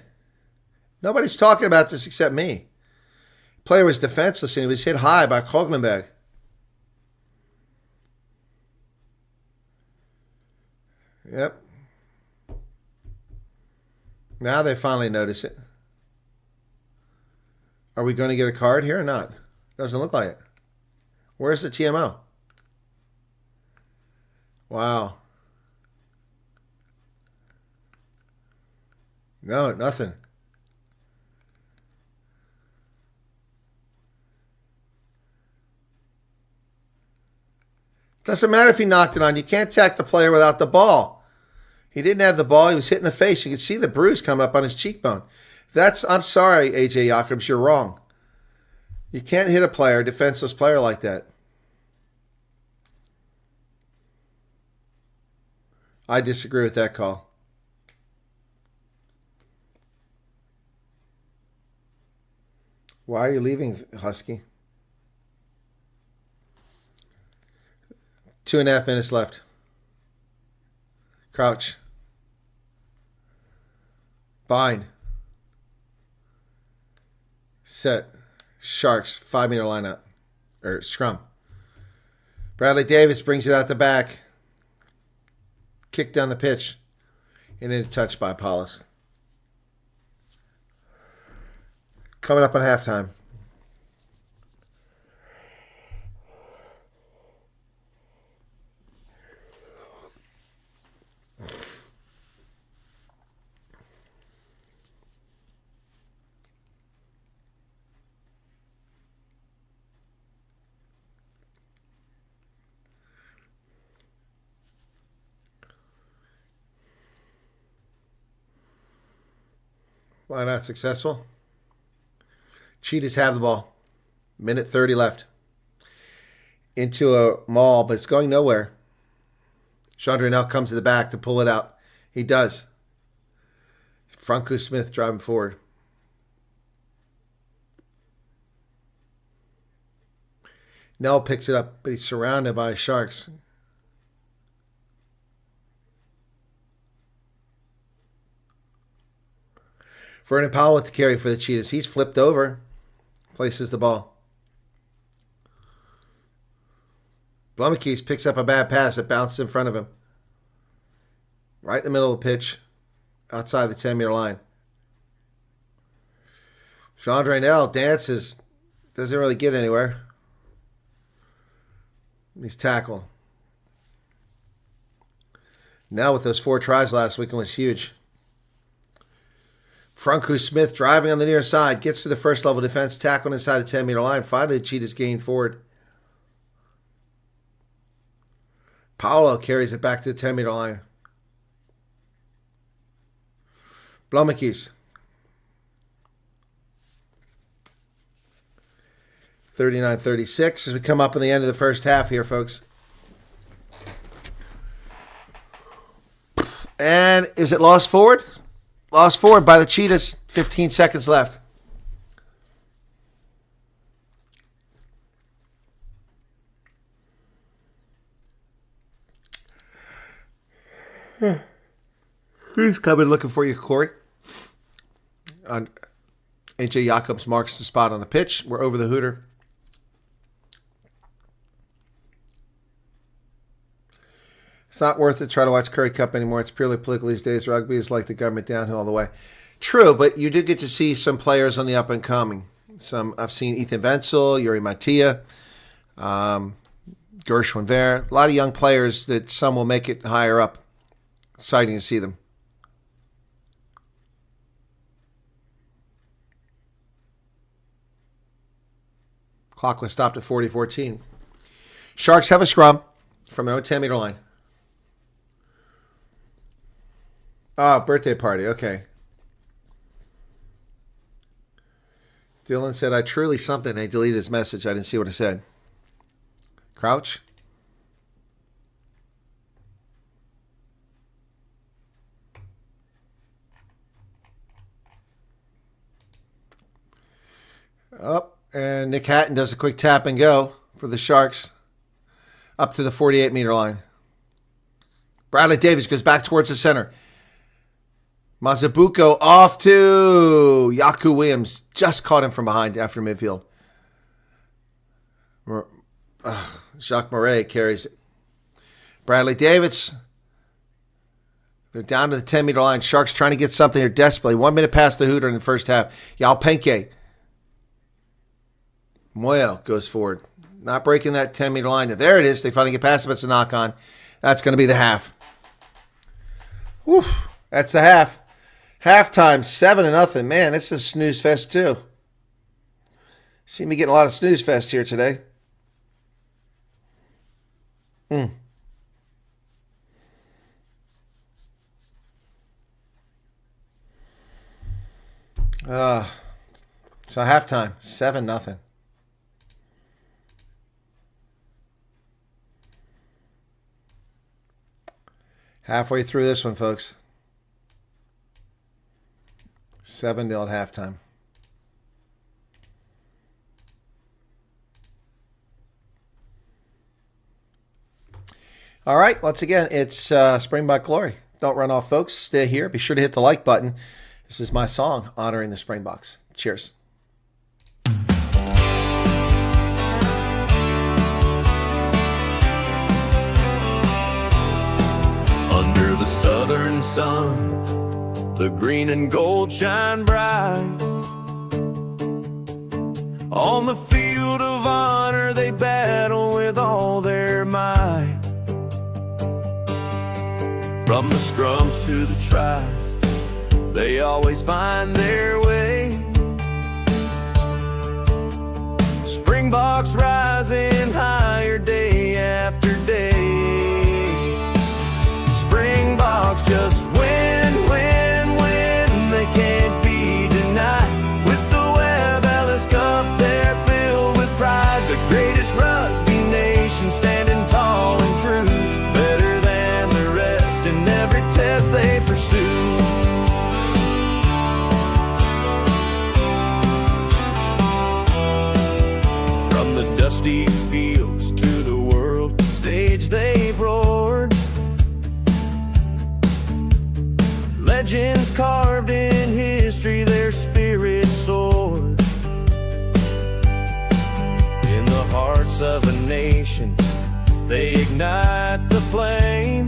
Nobody's talking about this except me. The player was defenseless and he was hit high by Koglingberg. Yep. Now they finally notice it. Are we going to get a card here or not? Doesn't look like it. Where's the TMO? Wow. No, nothing. Doesn't matter if he knocked it on. You can't tack the player without the ball. He didn't have the ball. He was hit in the face. You can see the bruise coming up on his cheekbone. I'm sorry, AJ Jacobs, you're wrong. You can't hit a player, a defenseless player like that. I disagree with that call. Why are you leaving, Husky? 2.5 minutes left. Crouch. Bind. Set. Sharks, 5 meter lineup. Or scrum. Bradley Davis brings it out the back. Kick down the pitch. And then a touch by Paulus. Coming up on halftime. Why not successful? Cheetahs have the ball. Minute 30 left. Into a maul, but it's going nowhere. Chandra now comes to the back to pull it out. He does. Franco Smith driving forward. Nell picks it up, but he's surrounded by Sharks. Vernon Powell with the carry for the Cheetahs. He's flipped over. Places the ball. Blumekes picks up a bad pass that bounced in front of him. Right in the middle of the pitch. Outside the 10-meter line. Chandra Nell dances. Doesn't really get anywhere. He's tackled. Now with those 4 tries last weekend was huge. Franco Smith driving on the near side. Gets to the first level defense. Tackled inside the 10-meter line. Finally the Cheetahs gain forward. Paolo carries it back to the 10-meter line. Blumekes. 39-36 as we come up in the end of the first half here, folks. And is it lost forward? Lost forward by the Cheetahs. 15 seconds left. Who's coming looking for you, Corey? AJ Jacobs marks the spot on the pitch. We're over the hooter. It's not worth it to try to watch Currie Cup anymore. It's purely political these days. Rugby is like the government downhill all the way. True, but you do get to see some players on the up and coming. I've seen Ethan Wenzel, Yuri Matia, Gershwin Ver. A lot of young players that some will make it higher up. Exciting to see them. Clock was stopped at 40-14. Sharks have a scrum from their own 10-meter line. Ah, birthday party. Okay. Dylan said, I truly something. I deleted his message. I didn't see what it said. Crouch. Up. And Nick Hatton does a quick tap and go for the Sharks. Up to the 48-meter line. Bradley Davis goes back towards the center. Mazabuko off to Yaku Williams. Just caught him from behind after midfield. Jacques Moret carries it. Bradley Davis. They're down to the 10-meter line. Sharks trying to get something here desperately. 1 minute past the hooter in the first half. Yalpenke. Moyo goes forward. Not breaking that 10-meter line. There it is. They finally get past it. It's a knock-on. That's going to be the half. Woof. That's the half. Halftime, 7-0. Man, it's a snooze fest too. Seem to be getting a lot of snooze fest here today. So halftime, 7-0. Halfway through this one, folks. 7-0 at halftime. All right, once again, it's Springbok Glory. Don't run off, folks. Stay here. Be sure to hit the like button. This is my song honoring the Springboks. Cheers. Under the southern sun, the green and gold shine bright. On the field of honor, they battle with all their might. From the scrums to the tries, they always find their way. Springboks rising higher day after day. Springboks just win, win, win. They can't beat dusty fields to the world stage they've roared. Legends carved in history, their spirits soared. In the hearts of a nation, they ignite the flame.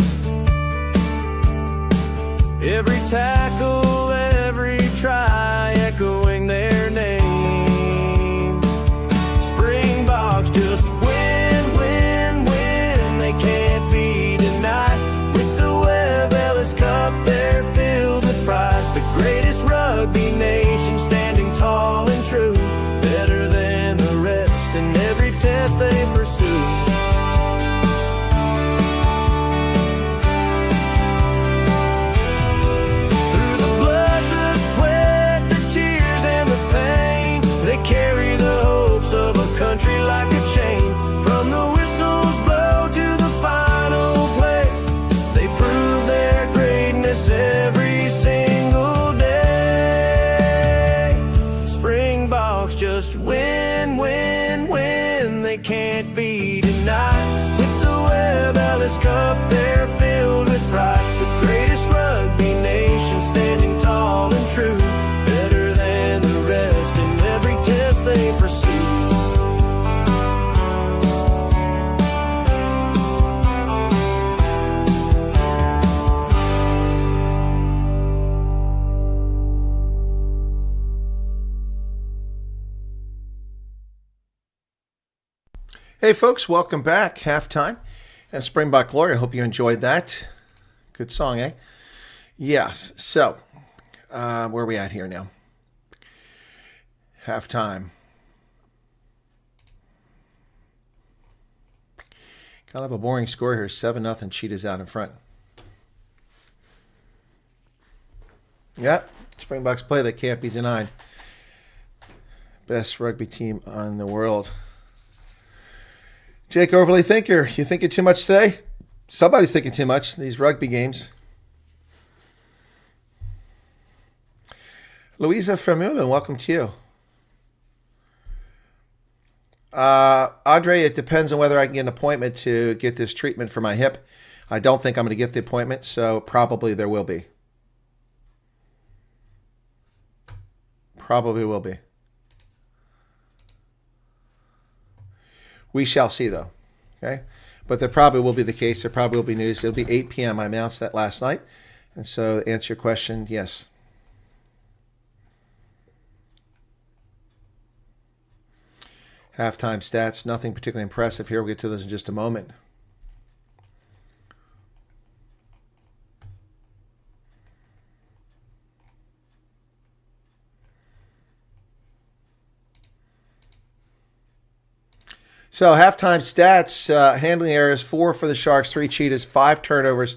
Every tackle, every try, echoing their name. Springboks just win, win, win. They can't be denied. With the Webb Ellis Cup, they're filled with pride. The greatest rugby nation, standing tall and true. Better than the rest in every test they pursue. Carry the hopes of a country like a chain. From the whistles blow to the final play, they prove their greatness every single day. Springboks just win, win, win. They can't be denied. With the Webb Ellis Cup, they're filled with pride. The greatest rugby nation, standing tall and true. Better than the rest in every test they pursue. Hey folks, welcome back. Halftime at Springbok Glory. I hope you enjoyed that. Good song, eh? Yes. So, where are we at here now? Halftime. Kind of a boring score here. 7-0 Cheetahs out in front. Yep. Springboks play that can't be denied. Best rugby team on the world. Jake Overly Thinker, you thinking too much today? Somebody's thinking too much in these rugby games. Louisa Vermeulen, welcome to you. Andre, it depends on whether I can get an appointment to get this treatment for my hip. I don't think I'm going to get the appointment, so probably there will be. Probably will be. We shall see, though. Okay? But there probably will be the case. There probably will be news. It'll be 8 p.m. I announced that last night. And so, to answer your question, yes. Halftime stats, nothing particularly impressive here. We'll get to those in just a moment. So halftime stats, handling errors, 4 for the Sharks, 3 Cheetahs, 5 turnovers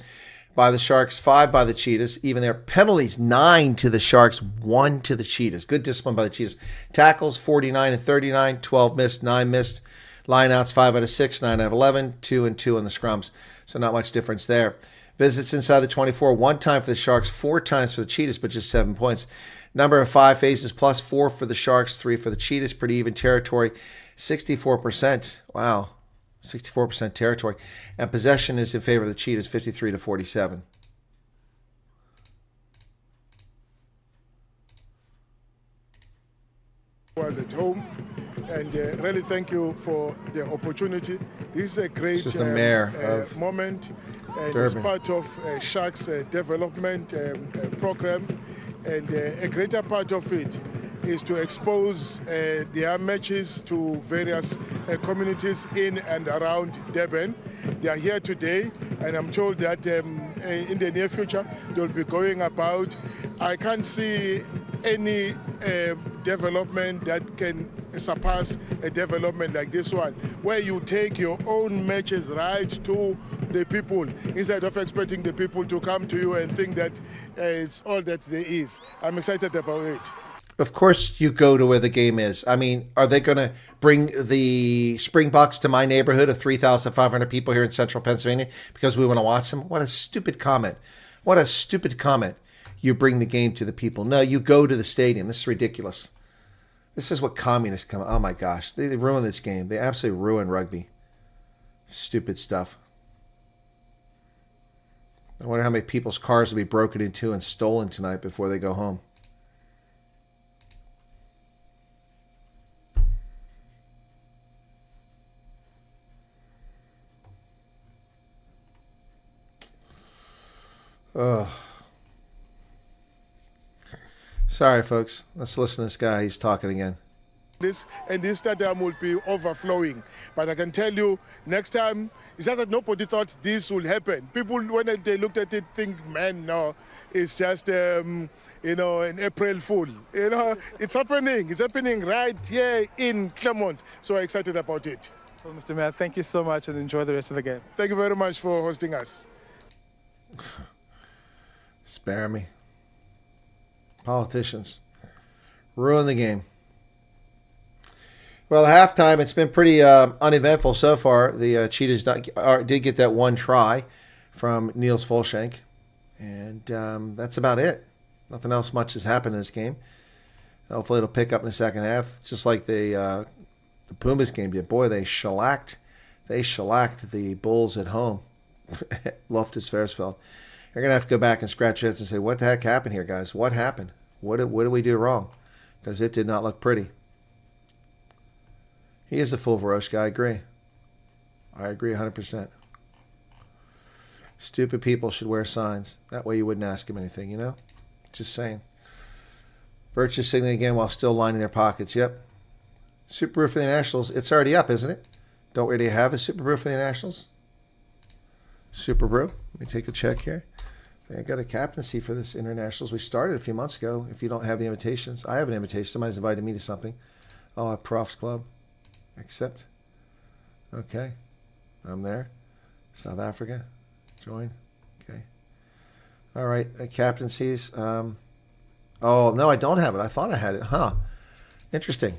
by the Sharks, 5 by the Cheetahs. Even their penalties, 9 to the Sharks, 1 to the Cheetahs. Good discipline by the Cheetahs. Tackles, 49 and 39, 12 missed, 9 missed. Lineouts, 5 out of 6, 9 out of 11, 2 and 2 on the scrums. So not much difference there. Visits inside the 24, 1 time for the Sharks, 4 times for the Cheetahs, but just 7 points. Number of 5 faces plus 4 for the Sharks, 3 for the Cheetahs. Pretty even territory. 64%. Wow. 64% territory. And possession is in favor of the Cheetahs, 53 to 47. Was at home, and really thank you for the opportunity. This is a great This is the mayor of moment, and Durban. it's part of Sharks development program, and a greater part of it is to expose their matches to various communities in and around Durban. They are here today, and I'm told that in the near future they'll be going about. I can't see any development that can surpass a development like this one, where you take your own matches right to the people instead of expecting the people to come to you and think that it's all that there is. I'm excited about it. Of course you go to where the game is. I mean, are they going to bring the Springboks to my neighborhood of 3,500 people here in central Pennsylvania because we want to watch them? What a stupid comment. What a stupid comment. You bring the game to the people. No, you go to the stadium. This is ridiculous. This is what communists come. Oh my gosh, they ruined this game. They absolutely ruined rugby. Stupid stuff. I wonder how many people's cars will be broken into and stolen tonight before they go home. Ugh. Sorry, folks. Let's listen to this guy. He's talking again. This stadium will be overflowing. But I can tell you, next time, it's just that nobody thought this will happen. People, when they looked at it, think, man, no, it's just, an April Fool. It's happening. It's happening right here in Clermont. So I'm excited about it. Well, Mr. Mayor, thank you so much and enjoy the rest of the game. Thank you very much for hosting us. Spare me. Politicians. Ruin the game. Well, halftime, it's been pretty uneventful so far. The Cheetahs did get that one try from Niels Volshank. And that's about it. Nothing else much has happened in this game. Hopefully it'll pick up in the second half, just like the Pumas game did. Boy, they shellacked the Bulls at home. Loftus Versfeld. You're going to have to go back and scratch your heads and say, what the heck happened here, guys? What happened? What did we do wrong? Because it did not look pretty. He is a full Varoshka, I agree. I agree 100%. Stupid people should wear signs. That way you wouldn't ask him anything, you know? Just saying. Virtue signaling again while still lining their pockets. Yep. Super Brew for the Nationals. It's already up, isn't it? Don't we already have a Super Brew for the Nationals? Super Brew. Let me take a check here. I got a captaincy for this internationals. We started a few months ago. If you don't have the invitations, I have an invitation. Somebody's invited me to something. Oh, a Profs Club. Accept. Okay. I'm there. South Africa. Join. Okay. All right. Captaincies. Oh, no, I don't have it. I thought I had it. Huh. Interesting.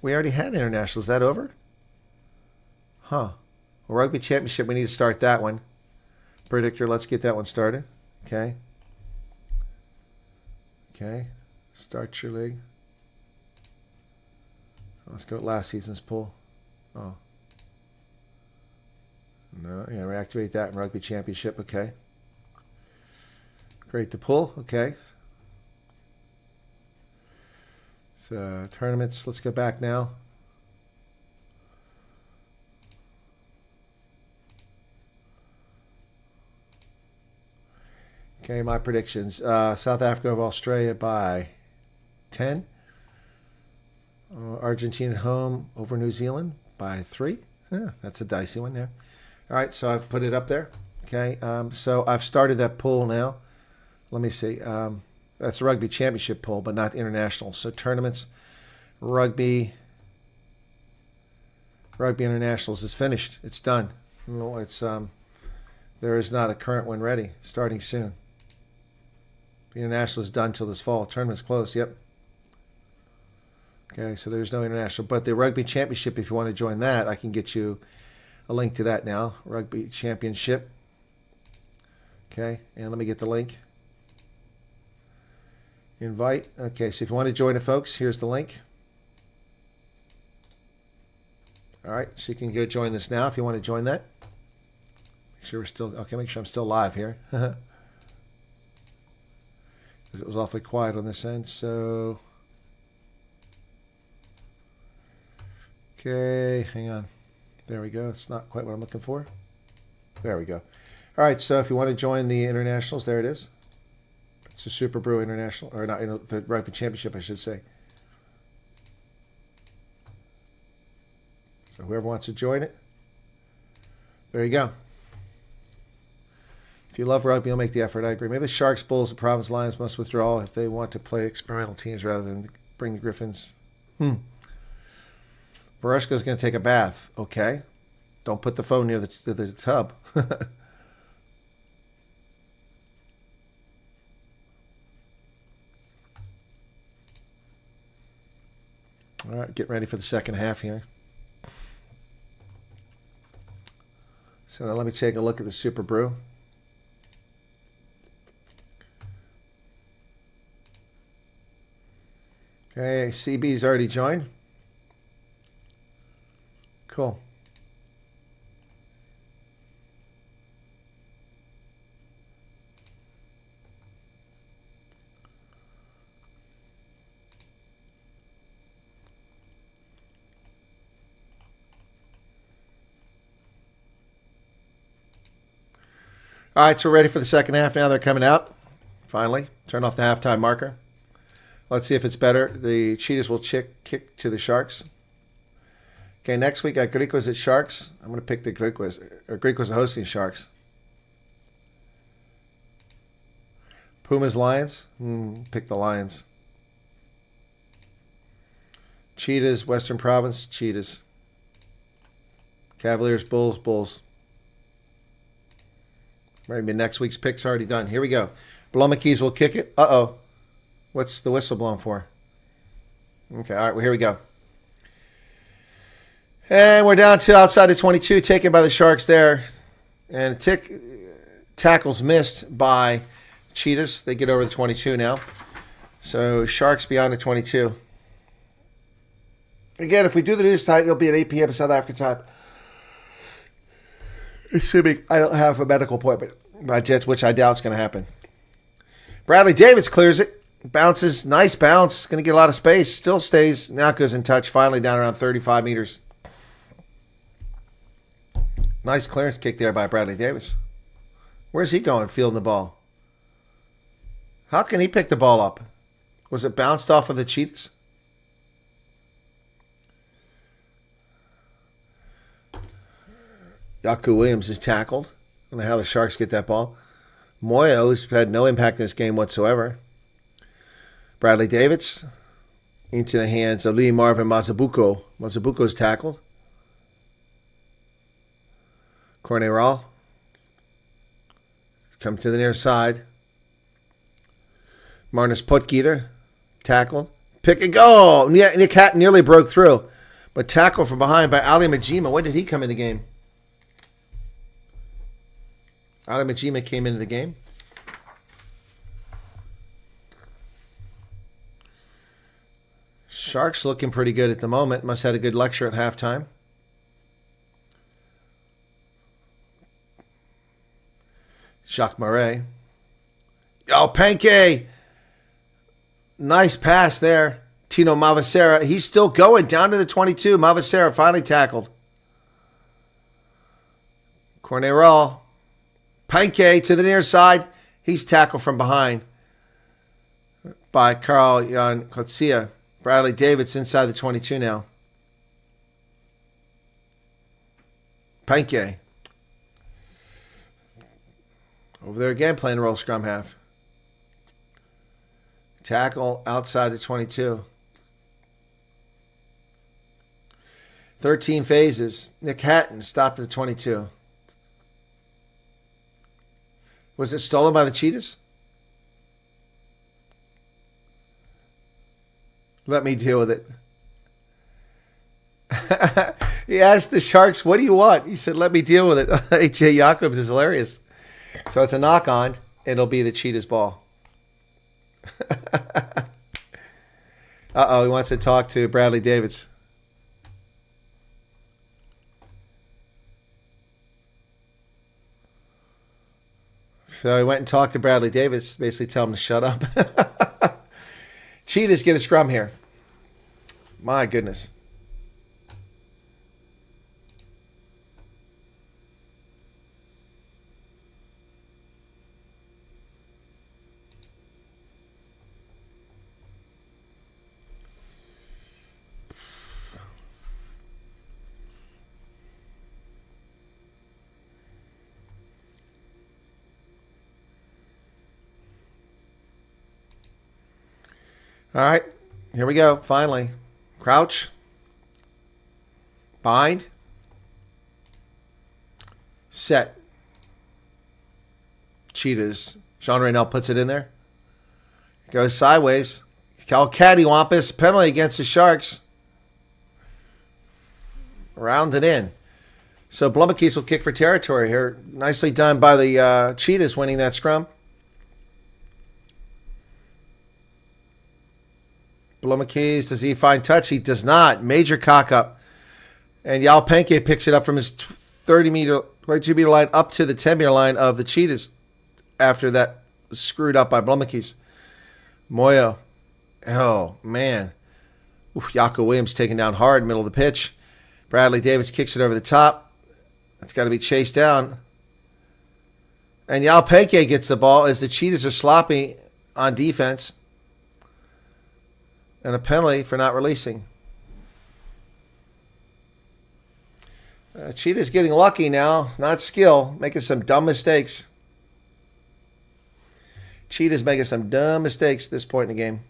We already had internationals. Is that over? Huh. Well, Rugby Championship, we need to start that one. Predictor, let's get that one started. Okay. Okay. Start your league. Let's go with last season's pool. Oh. No, yeah, reactivate that in Rugby Championship. Okay. Create the pool. Okay. So, tournaments. Let's go back now. Okay, my predictions. South Africa over Australia by 10. Argentina at home over New Zealand by 3. Yeah, that's a dicey one there. All right, so I've put it up there. Okay, so I've started that pool now. Let me see. That's a Rugby Championship pool, but not the international. So tournaments, Rugby Internationals is finished. It's done. No, it's there is not a current one ready. Starting soon. The international is done till this fall. Tournament's closed. Yep. Okay, so there's no international. But the Rugby Championship, if you want to join that, I can get you a link to that now. Rugby Championship. Okay, and let me get the link. Invite. Okay, so if you want to join it, folks, here's the link. All right, so you can go join this now if you want to join that. Make sure we're still, okay, make sure I'm still live here. Because it was awfully quiet on this end, so. Okay, hang on. There we go. It's not quite what I'm looking for. There we go. All right, so if you want to join the internationals, there it is. It's a Super Brew International, or not, the Rugby Championship, I should say. So whoever wants to join it, there you go. If you love rugby, you'll make the effort. I agree. Maybe the Sharks, Bulls, and Province Lions must withdraw if they want to play experimental teams rather than bring the Griffins. Varoshka's going to take a bath. Okay. Don't put the phone near the tub. All right, get ready for the second half here. So now let me take a look at the Super Brew. Okay, CB's already joined. Cool. All right, so we're ready for the second half now. They're coming out. Finally. Turn off the halftime marker. Let's see if it's better. The Cheetahs will kick to the Sharks. Okay, next week at Griquas at Sharks. I'm going to pick the Griquas. Griquas are hosting Sharks. Pumas, Lions. Pick the Lions. Cheetahs, Western Province. Cheetahs. Cavaliers, Bulls, Bulls. Maybe next week's pick's already done. Here we go. Blommakeys will kick it. Uh-oh. What's the whistle blown for? Okay, all right, well, here we go. And we're down to outside of 22, taken by the Sharks there. And tackles missed by Cheetahs. They get over the 22 now. So Sharks beyond the 22. Again, if we do the news tonight, it'll be at 8 p.m. South African time. Assuming I don't have a medical appointment by Jets, which I doubt is going to happen. Bradley Davis clears it. Bounces. Nice bounce. Going to get a lot of space. Still stays. Now goes in touch. Finally down around 35 meters. Nice clearance kick there by Bradley Davis. Where's he going fielding the ball? How can he pick the ball up? Was it bounced off of the Cheetahs? Yaku Williams is tackled. I don't know how the Sharks get that ball. Moyo has had no impact in this game whatsoever. Bradley Davis into the hands of Lee Marvin Mazabuko. Mazabuko's tackled. Corneral come to the near side. Marnus Potgieter tackled. Pick and go. Nick Hatton nearly broke through, but tackled from behind by Ali Majima. When did he come in the game? Ali Majima came into the game. Sharks looking pretty good at the moment. Must have had a good lecture at halftime. Jacques Marais. Oh, Panke. Nice pass there. Tino Mavacera. He's still going down to the 22. Mavacera finally tackled. Corneral. Panke to the near side. He's tackled from behind by Carl Jan Kotsia. Bradley Davis inside the 22 now. Panke. Over there again playing roll scrum half. Tackle outside the 22. 13 phases. Nick Hatton stopped at the 22. Was it stolen by the Cheetahs? Let me deal with it. He asked the Sharks, what do you want? He said, let me deal with it. H.J. Jacobs is hilarious. So it's a knock on. It'll be the Cheetahs ball. Uh-oh, he wants to talk to Bradley Davis. So he went and talked to Bradley Davis, basically tell him to shut up. Cheetahs get a scrum here. My goodness. All right, here we go, finally. Crouch. Bind. Set. Cheetahs. Jean Raynel puts it in there. Goes sideways. Cattywampus. Penalty against the Sharks. Rounded in. So Blummakees will kick for territory here. Nicely done by the Cheetahs winning that scrum. Blumekes, does he find touch? He does not. Major cock up. And Yalpenke picks it up from his 22-meter line up to the 10-meter line of the Cheetahs after that was screwed up by Blumekes. Moyo. Oh, man. Yaku Williams taken down hard, middle of the pitch. Bradley Davis kicks it over the top. It's got to be chased down. And Yalpenke gets the ball as the Cheetahs are sloppy on defense. And a penalty for not releasing. Cheetah's getting lucky now, not skill, making some dumb mistakes. Cheetah's making some dumb mistakes at this point in the game.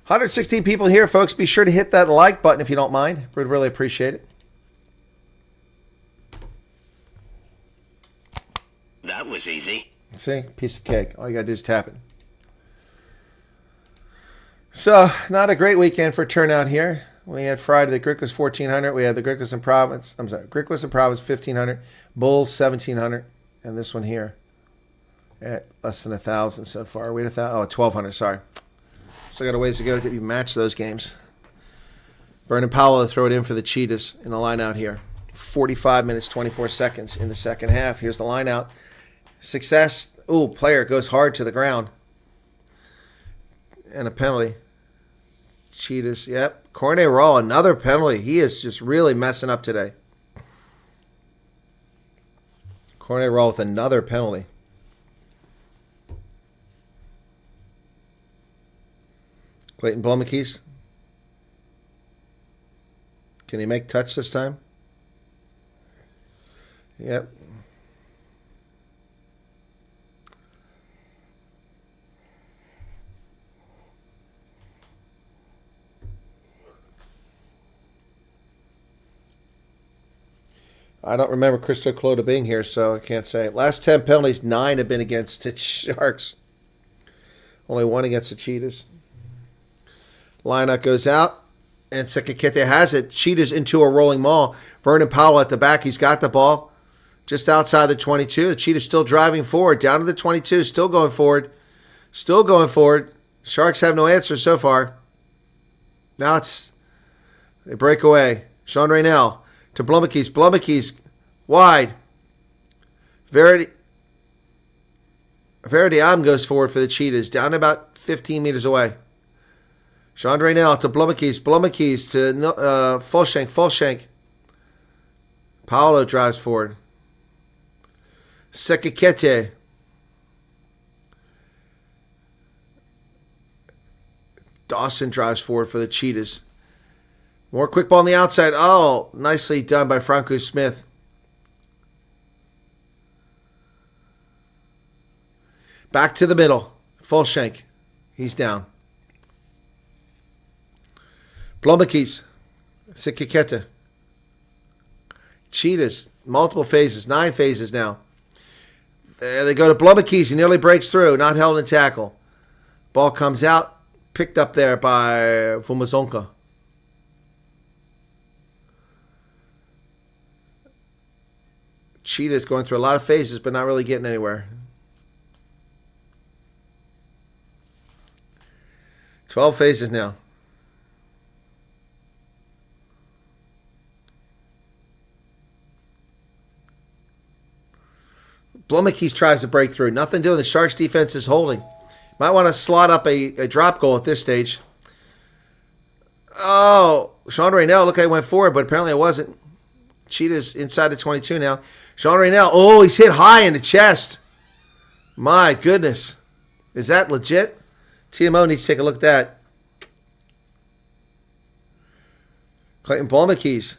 116 people here, folks. Be sure to hit that like button if you don't mind. We'd really appreciate it. That was easy. See? Piece of cake. All you got to do is tap it. So, not a great weekend for turnout here. We had Friday, the Grick was 1,400. We had the Grick and Province. Grick and Province 1,500. Bulls 1,700. And this one here at less than 1,000 so far. We had 1,200, sorry. Still got a ways to go to match those games. Vernon Powell to throw it in for the Cheetahs in the line out here. 45 minutes, 24 seconds in the second half. Here's the line out. Success. Ooh, player goes hard to the ground. And a penalty. Cheetahs, yep. Cornet Raw, another penalty. He is just really messing up today. Cornet Raw with another penalty. Clayton Blumekes. Can he make touch this time? Yep. I don't remember Christo Clota being here, so I can't say. Last 10 penalties, 9 have been against the Sharks. Only 1 against the Cheetahs. Lineup goes out, and Sekikete has it. Cheetahs into a rolling maul. Vernon Powell at the back. He's got the ball just outside the 22. The Cheetahs still driving forward, down to the 22, still going forward. Still going forward. Sharks have no answer so far. Now they break away. Sean Raynell. To Blumekes. Blumekes wide. Verity Am goes forward for the Cheetahs. Down about 15 meters away. Sean Raynell to Blumekes. Blumekes to Fulshank. Fulshank. Paolo drives forward. Sekikete. Dawson drives forward for the Cheetahs. More quick ball on the outside. Oh, nicely done by Franco Smith. Back to the middle. Fulshank. He's down. Blumekes. Sekikete. Cheetahs. Multiple phases. 9 phases now. There they go to Blumekes. He nearly breaks through. Not held in tackle. Ball comes out. Picked up there by Vumazonka. Cheetahs going through a lot of phases, but not really getting anywhere. 12 phases now. Blumekes tries to break through. Nothing doing. The Sharks defense is holding. Might want to slot up a drop goal at this stage. Oh, Sean Raynell, look, I went forward, but apparently it wasn't. Cheetahs inside the 22 now. Sean Raynell, oh, he's hit high in the chest. My goodness. Is that legit? TMO needs to take a look at that. Clayton Blumekes.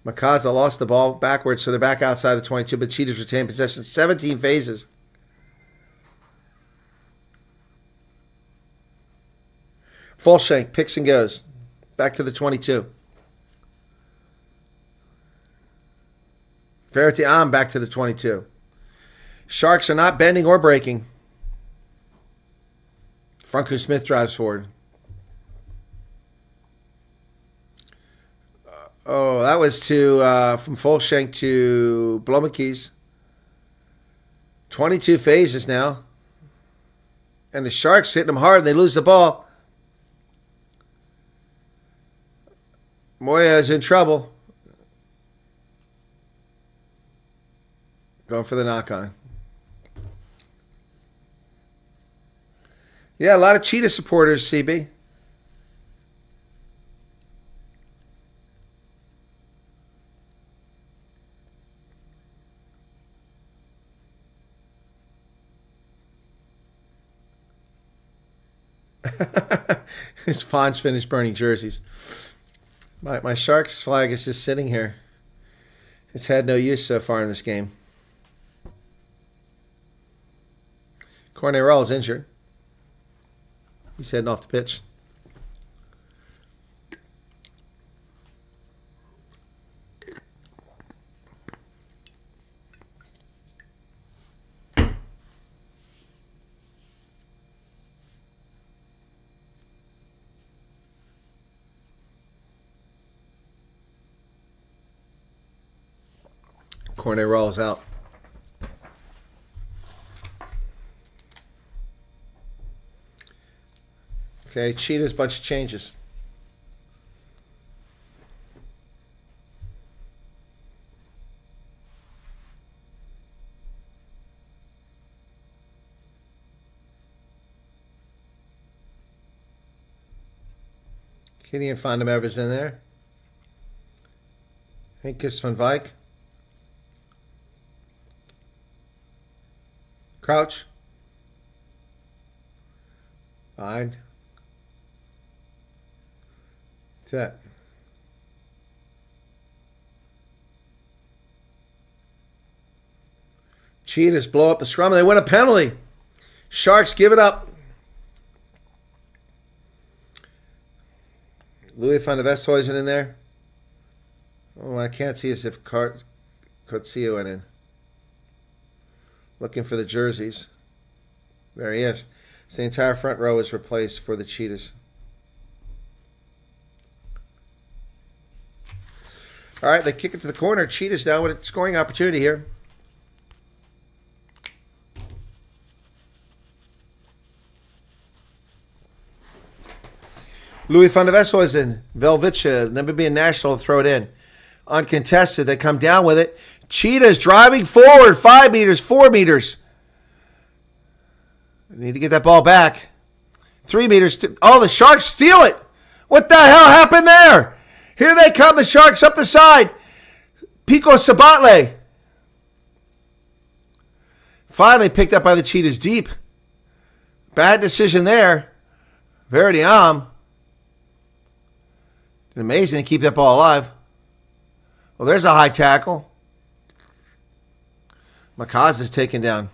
Makaza lost the ball backwards, so they're back outside of 22, but Cheetahs retain possession. 17 phases. Fulshank picks and goes. Back to the 22. Verity Am back to the 22. Sharks are not bending or breaking. Franco Smith drives forward. That was to from Fulshank to Blumekes. 22 phases now. And the Sharks hitting them hard and they lose the ball. Moya is in trouble. Going for the knock-on. Yeah, a lot of Cheetah supporters, CB. His Fonz finished burning jerseys. My Sharks flag is just sitting here. It's had no use so far in this game. Cornell is injured. He's heading off the pitch. Cornet rolls out. Okay, Cheetahs, bunch of changes. Kitty and Van Evers in there. Hinkus van Wyk. Crouch. Fine. That. Cheetahs blow up the scrum and they win a penalty. Sharks give it up. Louis van der Westhuizen in there. Oh, I can't see as if Coetzee went in. Looking for the jerseys. There he is. So the entire front row is replaced for the Cheetahs. All right, they kick it to the corner. Cheetahs now with a scoring opportunity here. Louis van der Westhuizen, Velvicha, Namibian national, throw it in. Uncontested, they come down with it. Cheetahs driving forward, 5 meters, 4 meters. They need to get that ball back. 3 meters. Oh, the Sharks steal it. What the hell happened there? Here they come, the Sharks up the side. Pico Sabatle. Finally picked up by the Cheetahs deep. Bad decision there. Verdiam. Amazing to keep that ball alive. Well, there's a high tackle. Makaz is taken down.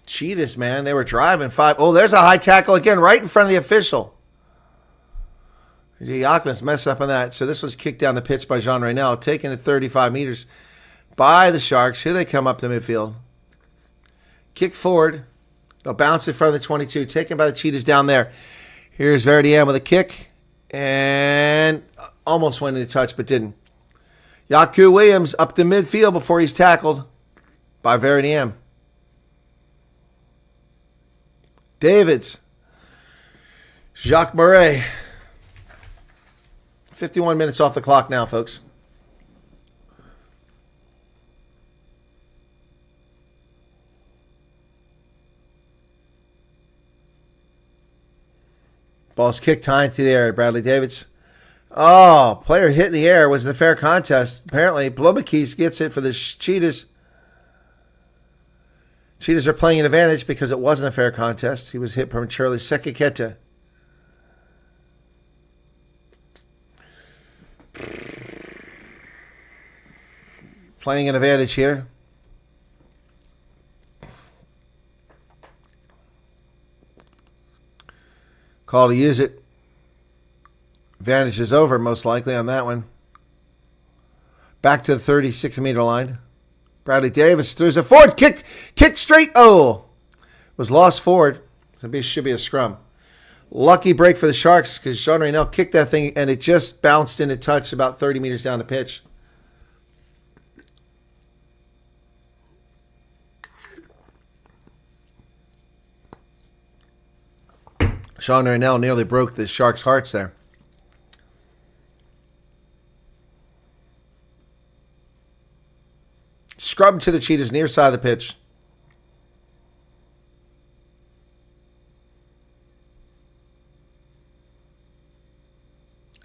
Cheetahs, man, they were driving 5. Oh, there's a high tackle again, right in front of the official. Yakman's messed up on that. So this was kicked down the pitch by Jean Reynel, taken at 35 meters by the Sharks. Here they come up to midfield. Kicked forward. They'll bounce in front of the 22. Taken by the Cheetahs down there. Here's Verdiam with a kick. And almost went into touch, but didn't. Yaku Williams up the midfield before he's tackled by Verdiam. Davids. Jacques Murray. 51 minutes off the clock now, folks. Ball's kicked high into the air, Bradley Davids. Oh, player hit in the air. Was it a fair contest? Apparently, Blomekis gets it for the Cheetahs. Cheetahs are playing an advantage because it wasn't a fair contest. He was hit prematurely. Sekiketa. Playing an advantage here. Call to use it. Advantage is over, most likely, on that one. Back to the 36-meter line. Bradley Davis throws a forward. Kick straight. Oh. Was lost forward. Should be a scrum. Lucky break for the Sharks because Jean Reynel kicked that thing and it just bounced into touch about 30 meters down the pitch. Jean Raynell nearly broke the Sharks' hearts there. Scrub to the Cheetahs near side of the pitch.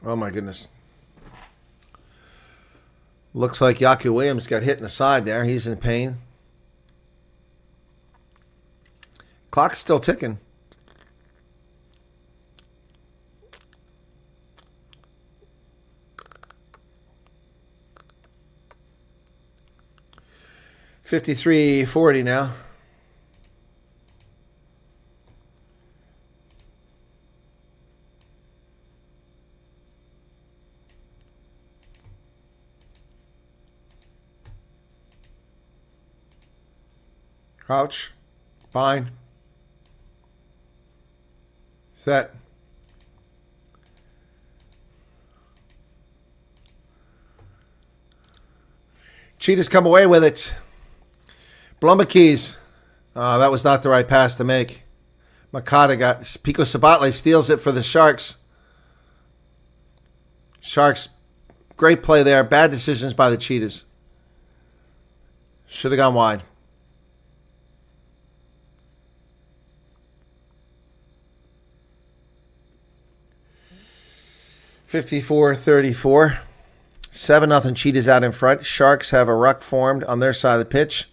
Oh my goodness. Looks like Yaku Williams got hit in the side there. He's in pain. Clock's still ticking. $53.40 now. Crouch. Bind. Set. Cheetahs come away with it. Blumbekeys. That was not the right pass to make. Makata got... Pico Sabatle steals it for the Sharks. Sharks, great play there. Bad decisions by the Cheetahs. Should have gone wide. $54-34. 7-0 Cheetahs out in front. Sharks have a ruck formed on their side of the pitch.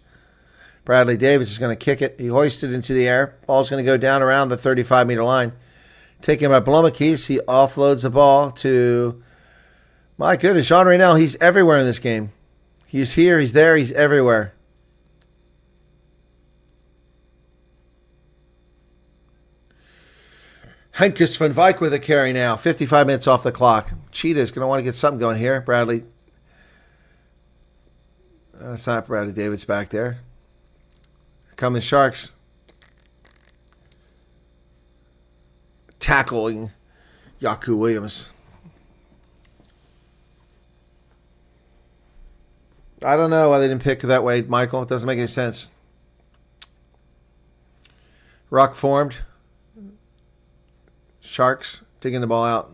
Bradley Davis is going to kick it. He hoisted into the air. Ball's going to go down around the 35-meter line. Taken by Blumbekeys. He offloads the ball to... My goodness, Jean Raynell. He's everywhere in this game. He's here. He's there. He's everywhere. Henkus van Wyk with a carry now. 55 minutes off the clock. Cheetah's going to want to get something going here. Bradley. It's not Bradley Davis back there. Here come the Sharks. Tackling Yaku Williams. I don't know why they didn't pick that way, Michael. It doesn't make any sense. Ruck formed. Sharks digging the ball out.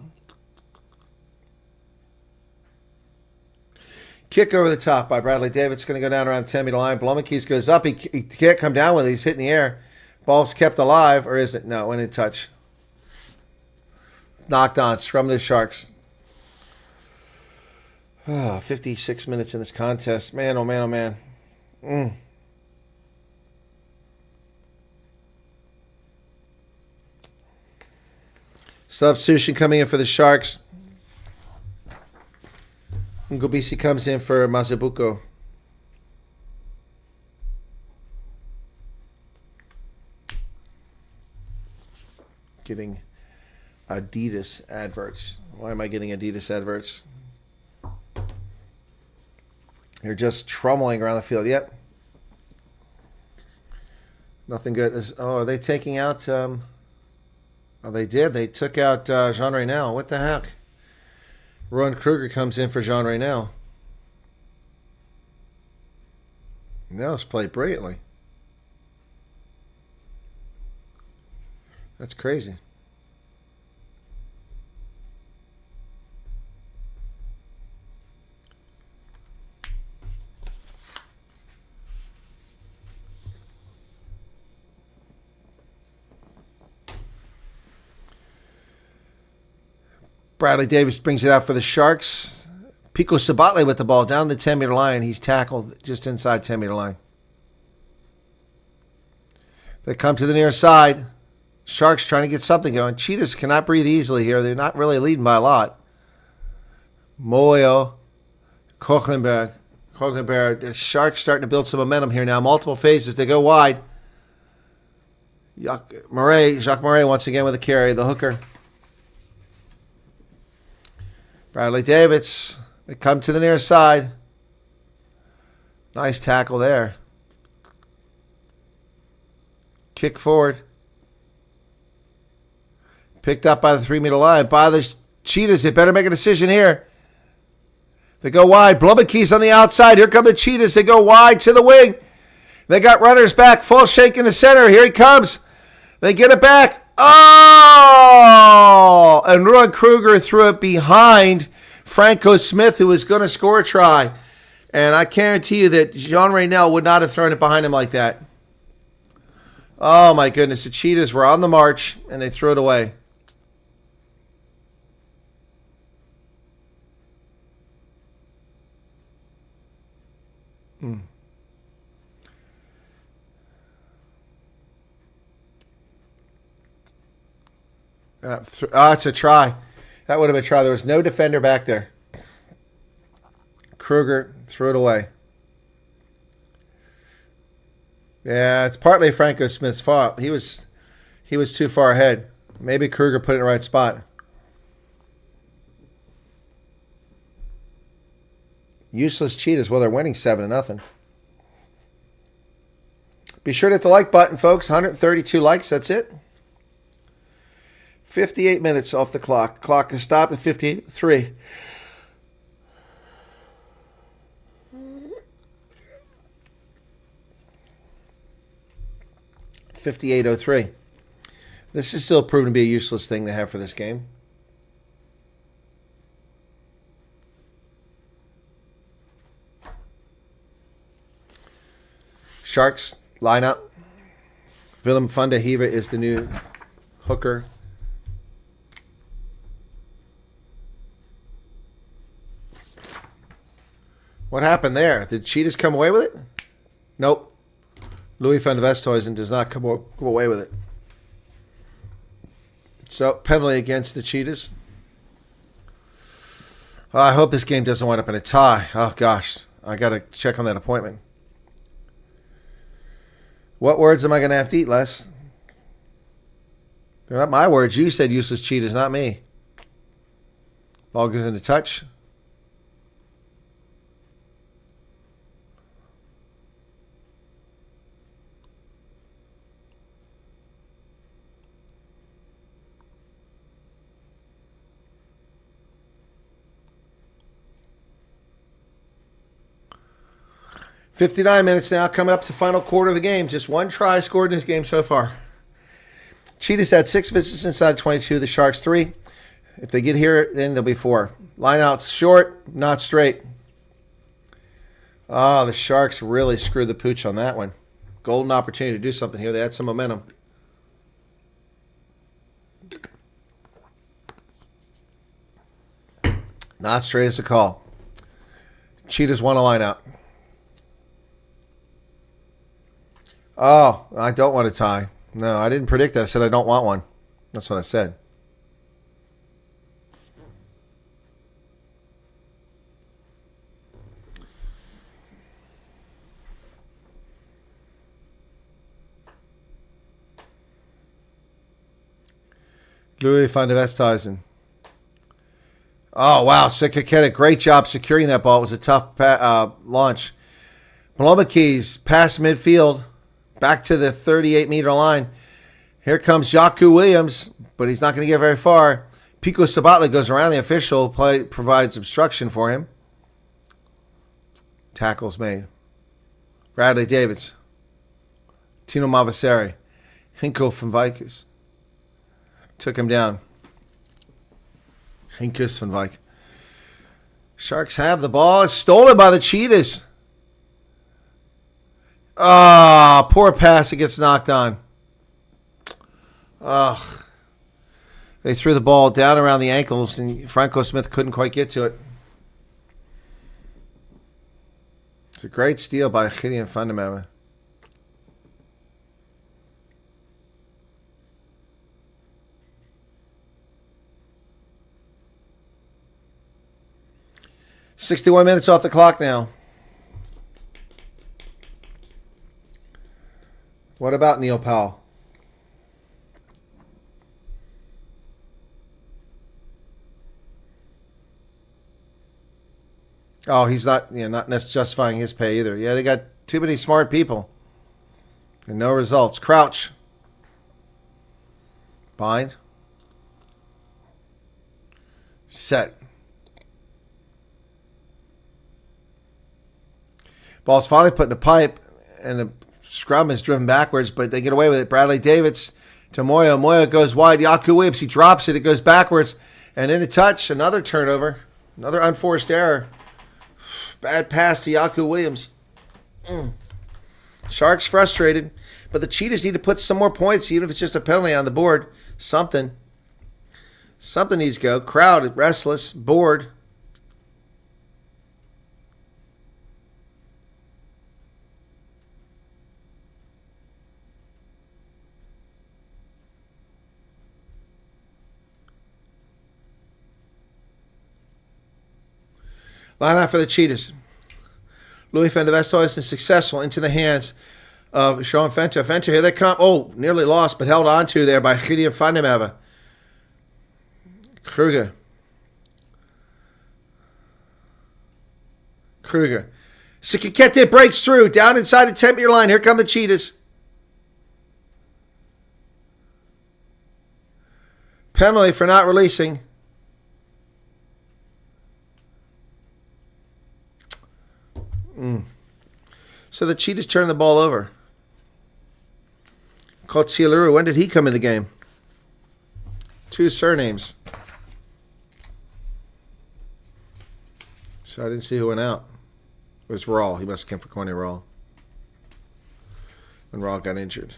Kick over the top by Bradley Davis. It's going to go down around the 10-meter line. Blumbekeys goes up. He can't come down with it. He's hitting the air. Ball's kept alive, or is it? No, it went in touch. Knocked on. Scrum to the Sharks. 56 minutes in this contest. Man, oh man, oh man. Substitution coming in for the Sharks. Ngobisi comes in for Mazabuko. Getting Adidas adverts. Why am I getting Adidas adverts? They're just trummeling around the field. Yep. Nothing good. Are they taking out... Oh, they did. They took out Jean Raynell. What the heck? Ron Kruger comes in for Jean Raynell. Now it's played brilliantly. That's crazy. Bradley Davis brings it out for the Sharks. Pico Sabatle with the ball down the 10-meter line. He's tackled just inside 10-meter line. They come to the near side. Sharks trying to get something going. Cheetahs cannot breathe easily here. They're not really leading by a lot. Moyo, Kochlenberg. The Sharks starting to build some momentum here now. Multiple phases. They go wide. Jacques Murray once again with a carry. The hooker. Bradley Davis. They come to the near side. Nice tackle there. Kick forward. Picked up by the 3-meter line. By the Cheetahs. They better make a decision here. They go wide. Blumbekeys on the outside. Here come the Cheetahs. They go wide to the wing. They got runners back. Full shake in the center. Here he comes. They get it back. Oh! And Roy Kruger threw it behind Franco Smith, who was going to score a try. And I guarantee you that Jean Raynel would not have thrown it behind him like that. Oh, my goodness. The Cheetahs were on the march, and they threw it away. It's a try. That would have been a try. There was no defender back there. Kruger threw it away. Yeah, it's partly Franco Smith's fault. He was too far ahead. Maybe Kruger put it in the right spot. Useless Cheetahs. Well, they're winning 7-0. Be sure to hit the like button, folks. 132 likes. That's it. 58 minutes off the clock. Clock is stopped at 58:03. .58:03. This is still proven to be a useless thing to have for this game. Sharks lineup. Willem van der Heever is the new hooker. What happened there? Did Cheetahs come away with it? Nope. Louis van Westhuizen does not come away with it. So, penalty against the Cheetahs. Oh, I hope this game doesn't wind up in a tie. Oh, gosh. I got to check on that appointment. What words am I going to have to eat, Les? They're not my words. You said useless Cheetahs, not me. Ball goes into touch. .59 minutes now, coming up to the final quarter of the game. Just one try scored in this game so far. Cheetahs had 6 visits inside 22. The Sharks 3. If they get here, then there'll be 4. Lineouts short, not straight. Oh, the Sharks really screwed the pooch on that one. Golden opportunity to do something here. They had some momentum. Not straight as a call. Cheetahs won a lineout. Oh, I don't want a tie. No, I didn't predict that. I said I don't want one. That's what I said. Louis van der Westhuizen. Oh, wow. Sikaketa, great job securing that ball. It was a tough launch. Blomekes past midfield. Back to the 38-meter line. Here comes Yaku Williams, but he's not going to get very far. Pico Sabatla goes around the official, provides obstruction for him. Tackles made. Bradley Davids. Tino Mavaseri. Hinko van Wijk took him down. Hinkus van Wijk. Sharks have the ball. It's stolen by the Cheetahs. Oh, poor pass. It gets knocked on. Ugh. They threw the ball down around the ankles, and Franco Smith couldn't quite get to it. It's a great steal by Gideon Fundamental. .61 minutes off the clock now. What about Neil Powell? Oh, he's not justifying his pay either. Yeah, they got too many smart people. And no results. Crouch. Bind. Set. Ball's finally put in the pipe, and the scrum is driven backwards, but they get away with it. Bradley Davids to Moya. Moya goes wide. Yaku Williams, he drops it. It goes backwards. And in a touch, another turnover. Another unforced error. Bad pass to Yaku Williams. Sharks frustrated. But the Cheetahs need to put some more points, even if it's just a penalty on the board. Something. Something needs to go. Crowd, restless, bored. Line out for the Cheetahs. Louis van der Westhuizen is successful into the hands of Sean Venter. Venter, here they come. Oh, nearly lost, but held on to there by Gideon van der Merwe. Kruger. Sikikete breaks through. Down inside the 10-meter line. Here come the Cheetahs. Penalty for not releasing. So the Cheetahs turn the ball over. Kotsialuru, when did he come in the game? 2 surnames. So I didn't see who went out. It was Rawl. He must have come for Corny Rawl. When Rawl got injured.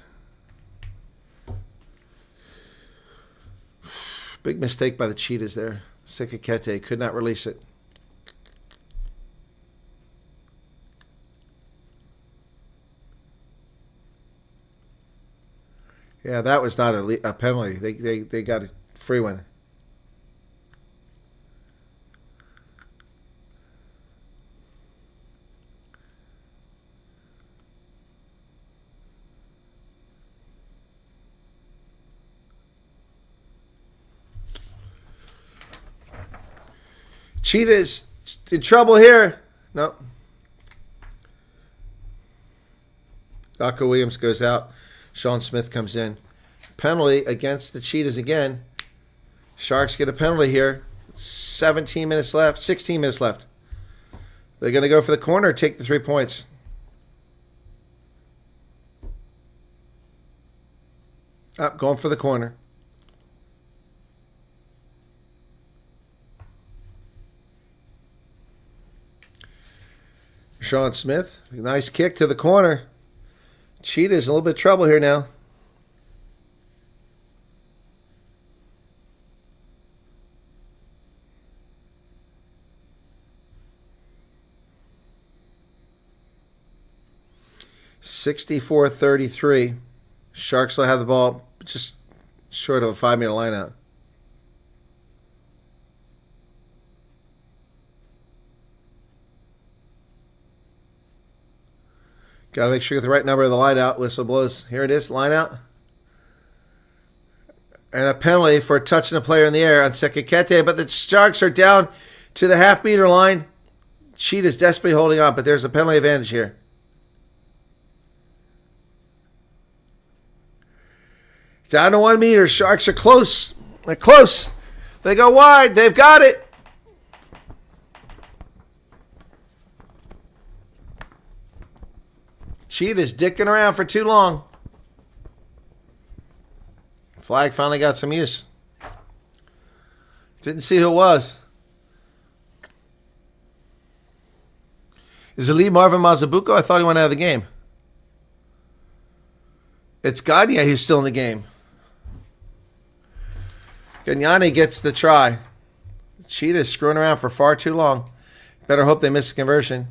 Big mistake by the Cheetahs there. Sikikete could not release it. Yeah, that was not a penalty. They got a free one. Cheetahs in trouble here. No. Dr. Williams goes out. Sean Smith comes in. Penalty against the Cheetahs again. Sharks get a penalty here. 17 minutes left. 16 minutes left. They're going to go for the corner or take the 3 points. Going for the corner. Sean Smith. Nice kick to the corner. Cheetahs in a little bit of trouble here now. (64-33). Sharks will have the ball, just short of a 5-meter line out. Got to make sure you get the right number of the line out. Whistle blows. Here it is, line out. And a penalty for touching a player in the air on Sikikete. But the Sharks are down to the half-meter line. Cheetahs desperately holding on, but there's a penalty advantage here. Down to 1 meter. Sharks are close. They're close. They go wide. They've got it. Cheetahs dicking around for too long. Flag finally got some use. Didn't see who it was. Is it Lee Marvin Mazabuko? I thought he went out of the game. It's Gagne who's still in the game. Gagnani gets the try. Cheetahs screwing around for far too long. Better hope they miss the conversion.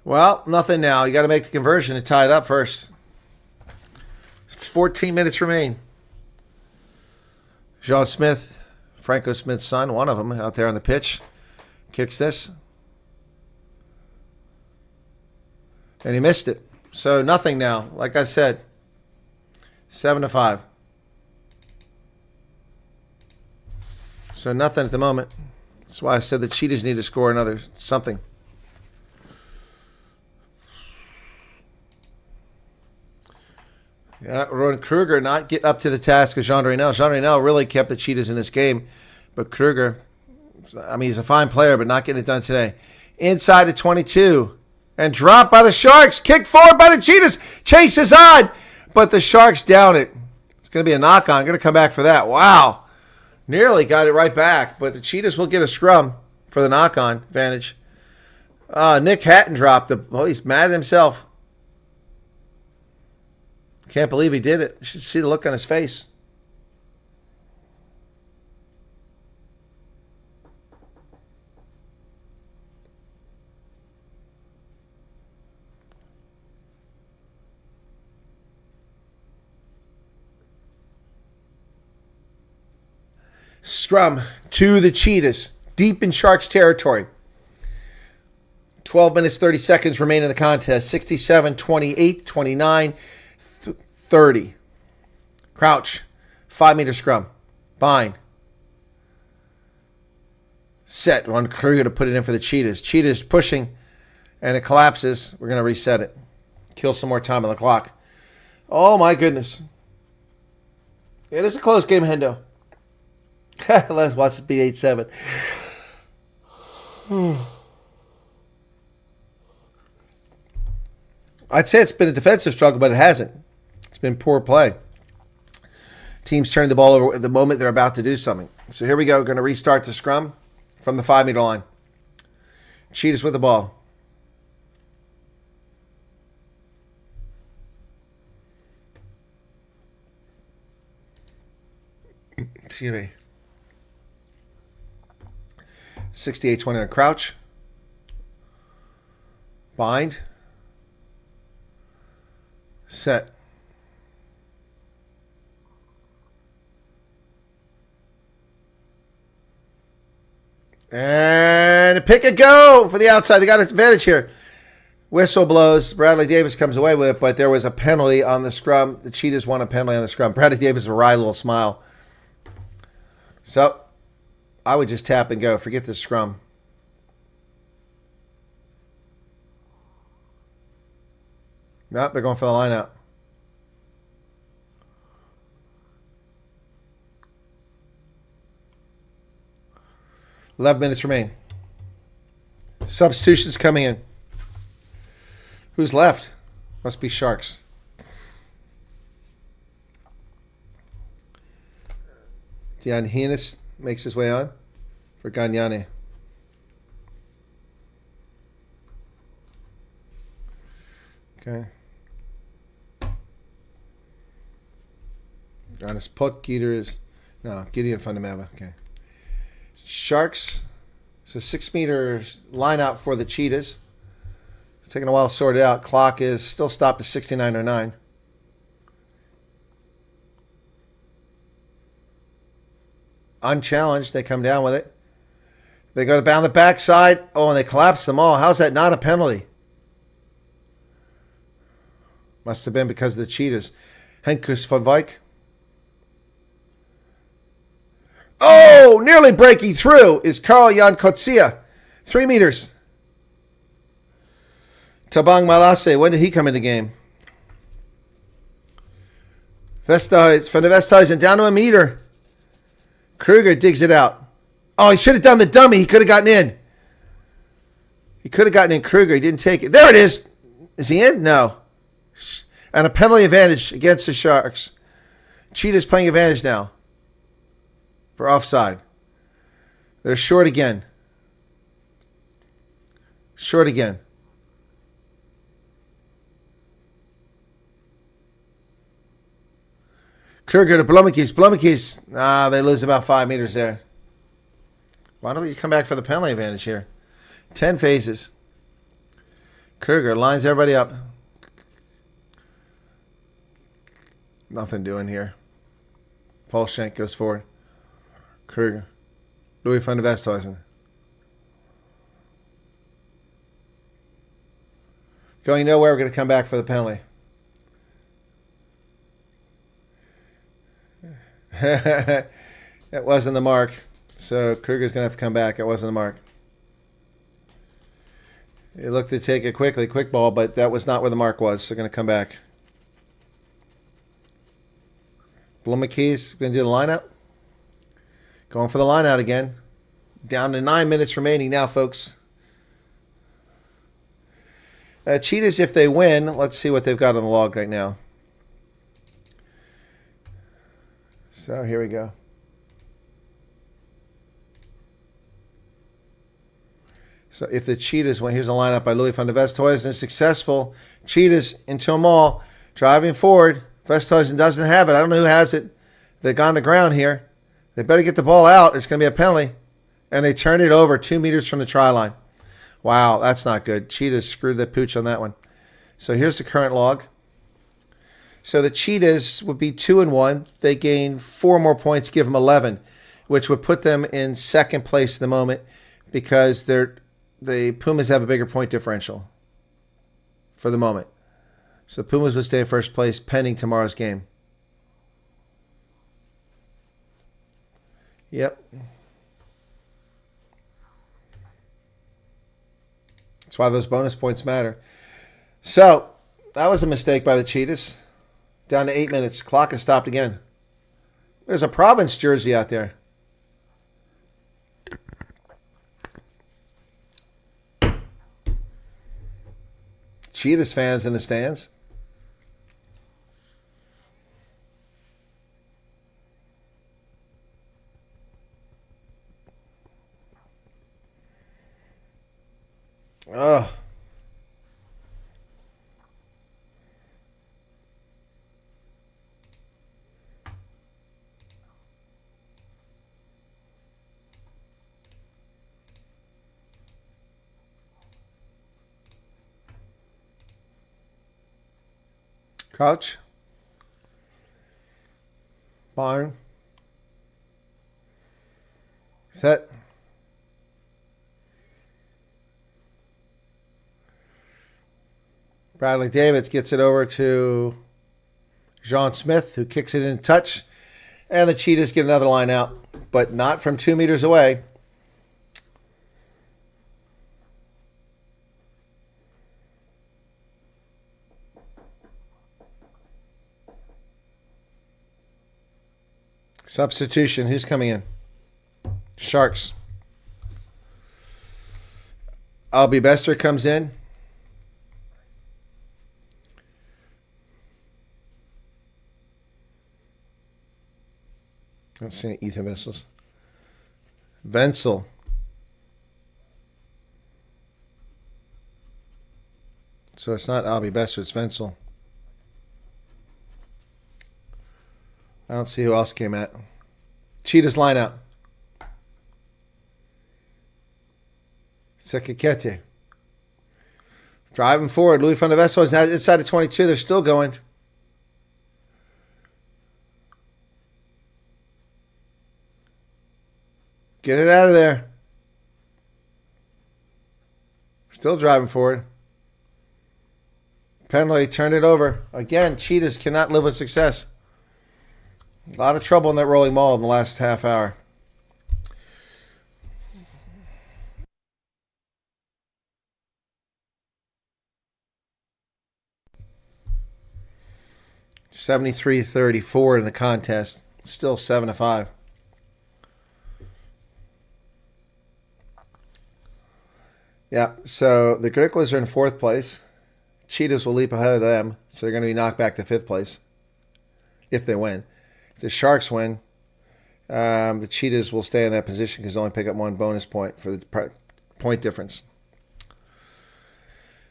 Well, nothing now. You got to make the conversion to tie it up first. 14 minutes remain. Sean Smith, Franco Smith's son, one of them out there on the pitch, kicks this. And he missed it. So nothing now. Like I said, 7-5. So nothing at the moment. That's why I said the Cheetahs need to score another something. Yeah, Ron Kruger not get up to the task of Jean Raynel. Jean Raynel really kept the Cheetahs in this game, but Kruger I mean, he's a fine player, but not getting it done today. Inside the 22. And dropped by the Sharks. Kick forward by the Cheetahs. Chase is on. But the Sharks down it. It's going to be a knock-on. Going to come back for that. Wow. Nearly got it right back. But the Cheetahs will get a scrum for the knock-on advantage. Nick Hatton dropped. He's mad at himself. Can't believe he did it. You should see the look on his face. Scrum to the Cheetahs, deep in Sharks territory. 12 minutes, 30 seconds remain in the contest. 67, 28, 29, 30. Crouch, 5-meter scrum. Bind. Set. We're on Currie to put it in for the Cheetahs. Cheetahs pushing, and it collapses. We're going to reset it. Kill some more time on the clock. Oh, my goodness. It is a close game, Hendo. Let's watch it be 8-7. I'd say it's been a defensive struggle, but it hasn't. It's been poor play. Teams turn the ball over at the moment they're about to do something. So here we go. We're going to restart the scrum from the 5-meter line. Cheetahs with the ball. Excuse me. 68-20 on crouch. Bind. Set. And a pick and go for the outside. They got an advantage here. Whistle blows. Bradley Davis comes away with it, but there was a penalty on the scrum. The Cheetahs won a penalty on the scrum. Bradley Davis, a wry little smile. So, I would just tap and go. Forget the scrum. Nope, they're going for the line out. $11 minutes remain. Substitutions coming in. Who's left? Must be Sharks. Dion Heenis makes his way on for Gagnani. Okay. Jonas Potgieter is... No, Gideon Fundamava. Okay. Sharks. It's a 6-meter line out for the Cheetahs. It's taking a while to sort it out. Clock is still stopped at 69:09. Unchallenged, they come down with it. They go down the backside. Oh, and they collapse them all. How's that not a penalty? Must have been because of the Cheetahs. Henkus van Wijk. Oh, nearly breaking through is Karl-Jan Kotsia. 3 meters. Tabang Malase, when did he come in the game? Vesthuis, from the Vesthuis down to a meter. Kruger digs it out. Oh, he should have done the dummy. He could have gotten in. He could have gotten in Kruger. He didn't take it. There it is. Is he in? No. And a penalty advantage against the Sharks. Cheetahs playing advantage now. For offside. They're short again. Short again. Kruger to Blumekes. Blumekes. They lose about 5 meters there. Why don't we come back for the penalty advantage here? 10 phases. Kruger lines everybody up. Nothing doing here. Falshank goes forward. Kruger. Louis van der Westhuizen. Going nowhere. We're going to come back for the penalty. That wasn't the mark. So Kruger's going to have to come back. It wasn't the mark. It looked to take it quickly. Quick ball, but that was not where the mark was. So they're going to come back. Blumekes going to do the line out. Going for the line out again. Down to 9 minutes remaining now, folks. Cheetahs, if they win, let's see what they've got on the log right now. So here we go. So if the Cheetahs win, here's a lineup by Louis van der Westhuizen. Successful. Cheetahs into them all. Driving forward. Westhuizen doesn't have it. I don't know who has it. They've gone to ground here. They better get the ball out. It's going to be a penalty. And they turned it over 2 meters from the try line. Wow, that's not good. Cheetahs screwed the pooch on that one. So here's the current log. So the Cheetahs would be 2-1. They gain 4 more points, give them 11, which would put them in second place at the moment because the Pumas have a bigger point differential for the moment. So Pumas would stay in first place pending tomorrow's game. Yep. That's why those bonus points matter. So that was a mistake by the Cheetahs. Down to 8 minutes. Clock has stopped again. There's a Province jersey out there. Cheetahs fans in the stands. Ugh. Crouch. Barn. Set. Bradley Davids gets it over to Jean Smith, who kicks it in touch. And the Cheetahs get another line out, but not from 2 meters away. Substitution. Who's coming in? Sharks. Albie Bester comes in. I don't see any Ethan Vessels. Wenzel. So it's not Albie Bester, it's Wenzel. I don't see who else came at. Cheetahs line out. Sekikete. Driving forward. Louis van der Wessel is now inside of 22. They're still going. Get it out of there. Still driving forward. Penalty. Turned it over. Again, Cheetahs cannot live with success. A lot of trouble in that rolling maul in the last half hour. (73-34) in the contest. Still 7-5. Yeah, so the Griquas are in 4th place. Cheetahs will leap ahead of them, so they're going to be knocked back to 5th place if they win. If the Sharks win, the Cheetahs will stay in that position because they only pick up 1 bonus point for the point difference.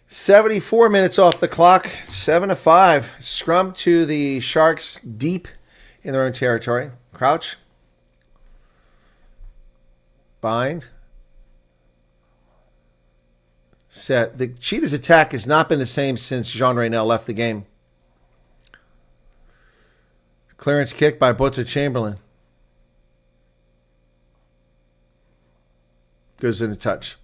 74 minutes off the clock, 7-5. Scrum to the Sharks deep in their own territory. Crouch. Bind. Set. The Cheetahs' attack has not been the same since Jean Raynel left the game. Clearance kick by Butcher Chamberlain. Goes in a touch.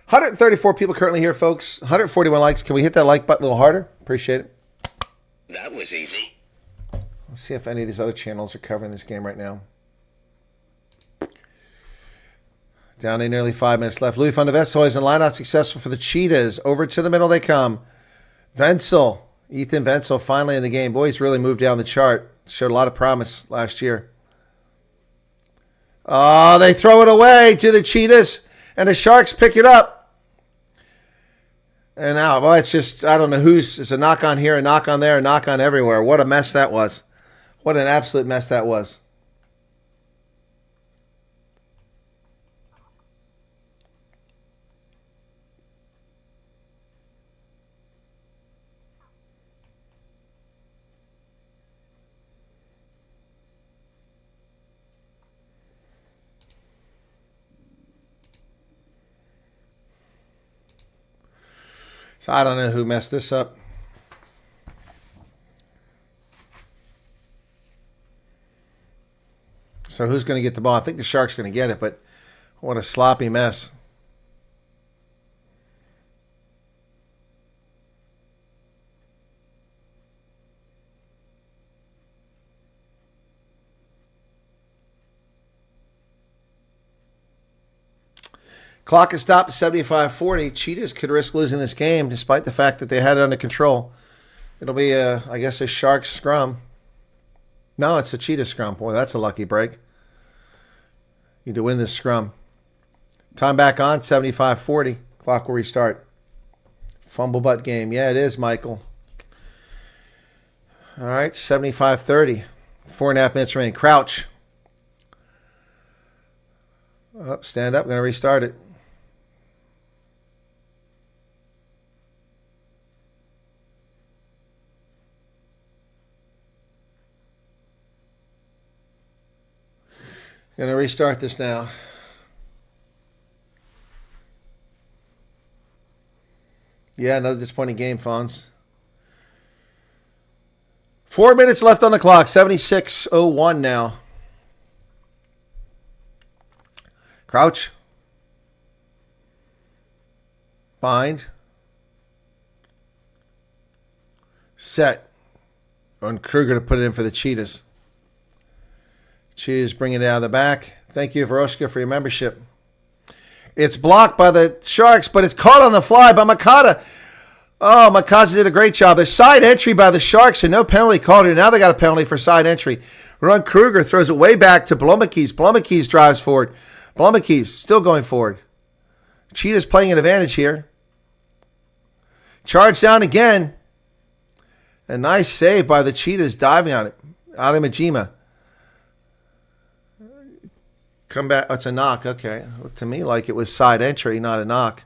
$134 people currently here, folks. 141 likes. Can we hit that like button a little harder? Appreciate it. That was easy. Let's see if any of these other channels are covering this game right now. Down to nearly 5 minutes left. Louis van der Westhuizen line out successful for the Cheetahs. Over to the middle they come. Wenzel. Ethan Wenzel finally in the game. Boy, he's really moved down the chart. Showed a lot of promise last year. Oh, they throw it away to the Cheetahs, and the Sharks pick it up. And now, well, it's just, I don't know it's a knock on here, a knock on there, a knock on everywhere. What a mess that was. What an absolute mess that was. So I don't know who messed this up. So who's going to get the ball? I think the Sharks going to get it, but what a sloppy mess. Clock is stopped at 75-40. Cheetahs could risk losing this game despite the fact that they had it under control. It'll be, I guess, a Sharks scrum. No, it's a Cheetah scrum. Boy, that's a lucky break. Need to win this scrum. Time back on, 75-40. Clock will restart. Fumble butt game. Yeah, it is, Michael. All right, 75-30. 4.5 minutes remaining. Crouch. Up, stand up. Going to restart it. Going to restart this now. Yeah, another disappointing game, Fonz. 4 minutes left on the clock. 76:01 now. Crouch. Bind. Set. And Kruger to put it in for the Cheetahs. Cheetahs bring it out of the back. Thank you, Veroshka, for your membership. It's blocked by the Sharks, but it's caught on the fly by Makata. Oh, Makata did a great job. There's side entry by the Sharks and no penalty called here. Now they got a penalty for side entry. Ron Kruger throws it way back to Blomekes. Blomekes drives forward. Blomekes still going forward. Cheetahs playing an advantage here. Charge down again. A nice save by the Cheetahs diving on it. Ali Majima. Come back. Oh, it's a knock. Okay. Looked to me like it was side entry, not a knock.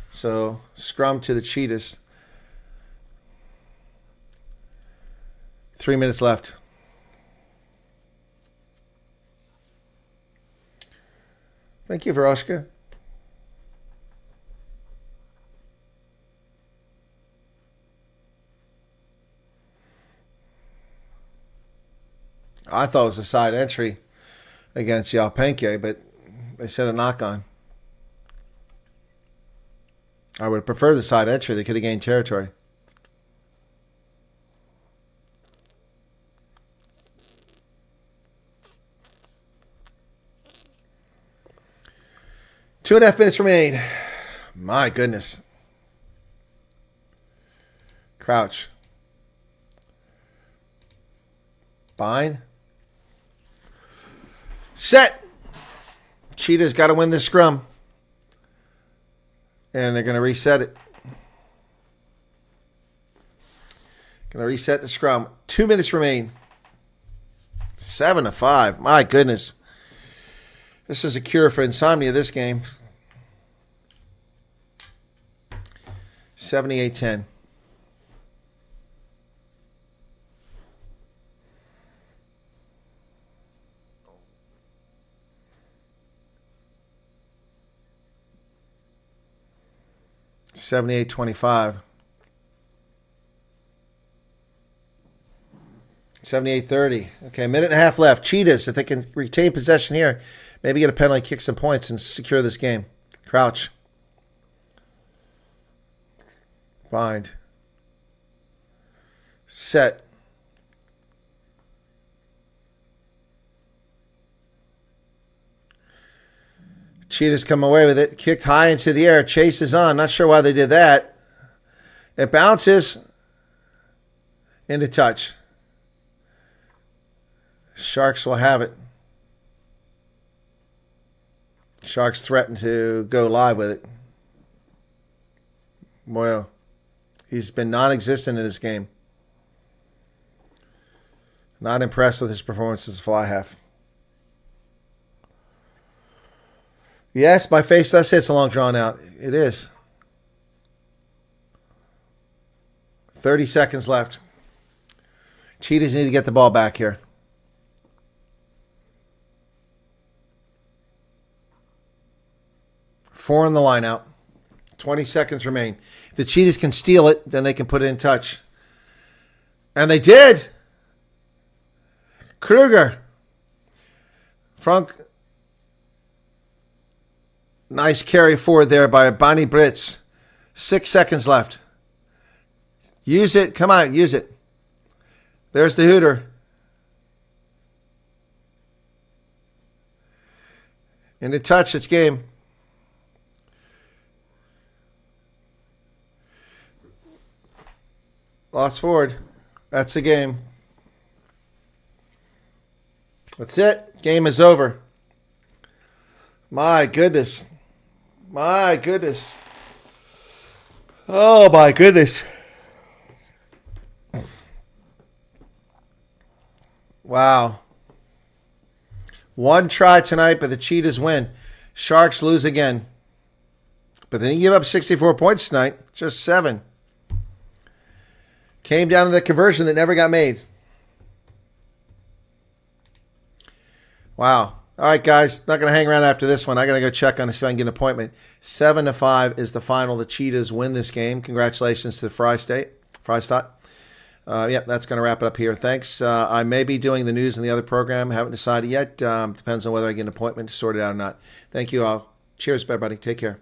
So, scrum to the Cheetahs. 3 minutes left. Thank you, Veroshka. I thought it was a side entry against Yalpenke, but they said a knock-on. I would prefer the side entry. They could have gained territory. Two and a half minutes remain. My goodness. Crouch. Bind. Set. Cheetahs got to win this scrum. And they're going to reset it. Going to reset the scrum. 2 minutes remain. 7-5. My goodness. This is a cure for insomnia, this game. 78-10. $78-25. 78-30. Okay, a minute and a half left. Cheetahs, if they can retain possession here, maybe get a penalty, kick some points, and secure this game. Crouch. Bind. Set. Cheetahs come away with it. Kicked high into the air. Chase is on. Not sure why they did that. It bounces. Into touch. Sharks will have it. Sharks threaten to go live with it. Well, he's been non-existent in this game. Not impressed with his performance as a fly half. Yes, my face does say it's a long drawn out. It is. 30 seconds left. Cheetahs need to get the ball back here. Four in the line out. 20 seconds remain. If the Cheetahs can steal it, then they can put it in touch. And they did. Kruger. Frank. Nice carry forward there by Bonnie Brits. 6 seconds left. Use it. Come on, use it. There's the Hooter. Into touch. It's game. Lost forward. That's the game. That's it. Game is over. My goodness. My goodness. Oh, my goodness. Wow. One try tonight, but the Cheetahs win. Sharks lose again. But they didn't give up 64 points tonight. Just 7. Came down to the conversion that never got made. Wow. All right, guys. Not going to hang around after this one. I got to go check on to see if I can get an appointment. 7-5 is the final. The Cheetahs win this game. Congratulations to Freistadt. Yep, that's going to wrap it up here. Thanks. I may be doing the news in the other program. Haven't decided yet. Depends on whether I get an appointment to sort it out or not. Thank you all. Cheers, everybody. Take care.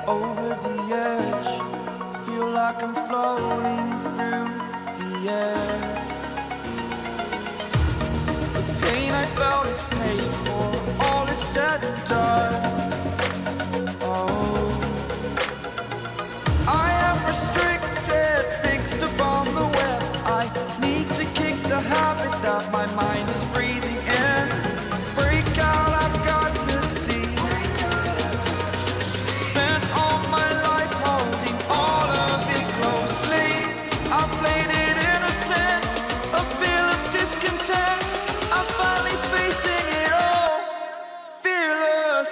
Over the edge, feel like I'm floating through the air. The pain I felt is paid for, all is said and done. Oh, I am restricted, fixed upon the web. I need to kick the habit that my mind is breathing in. Break out, I've got to see. Spent all my life holding all of it closely. I played it innocent, a feel of discontent. I'm finally facing it all, fearless.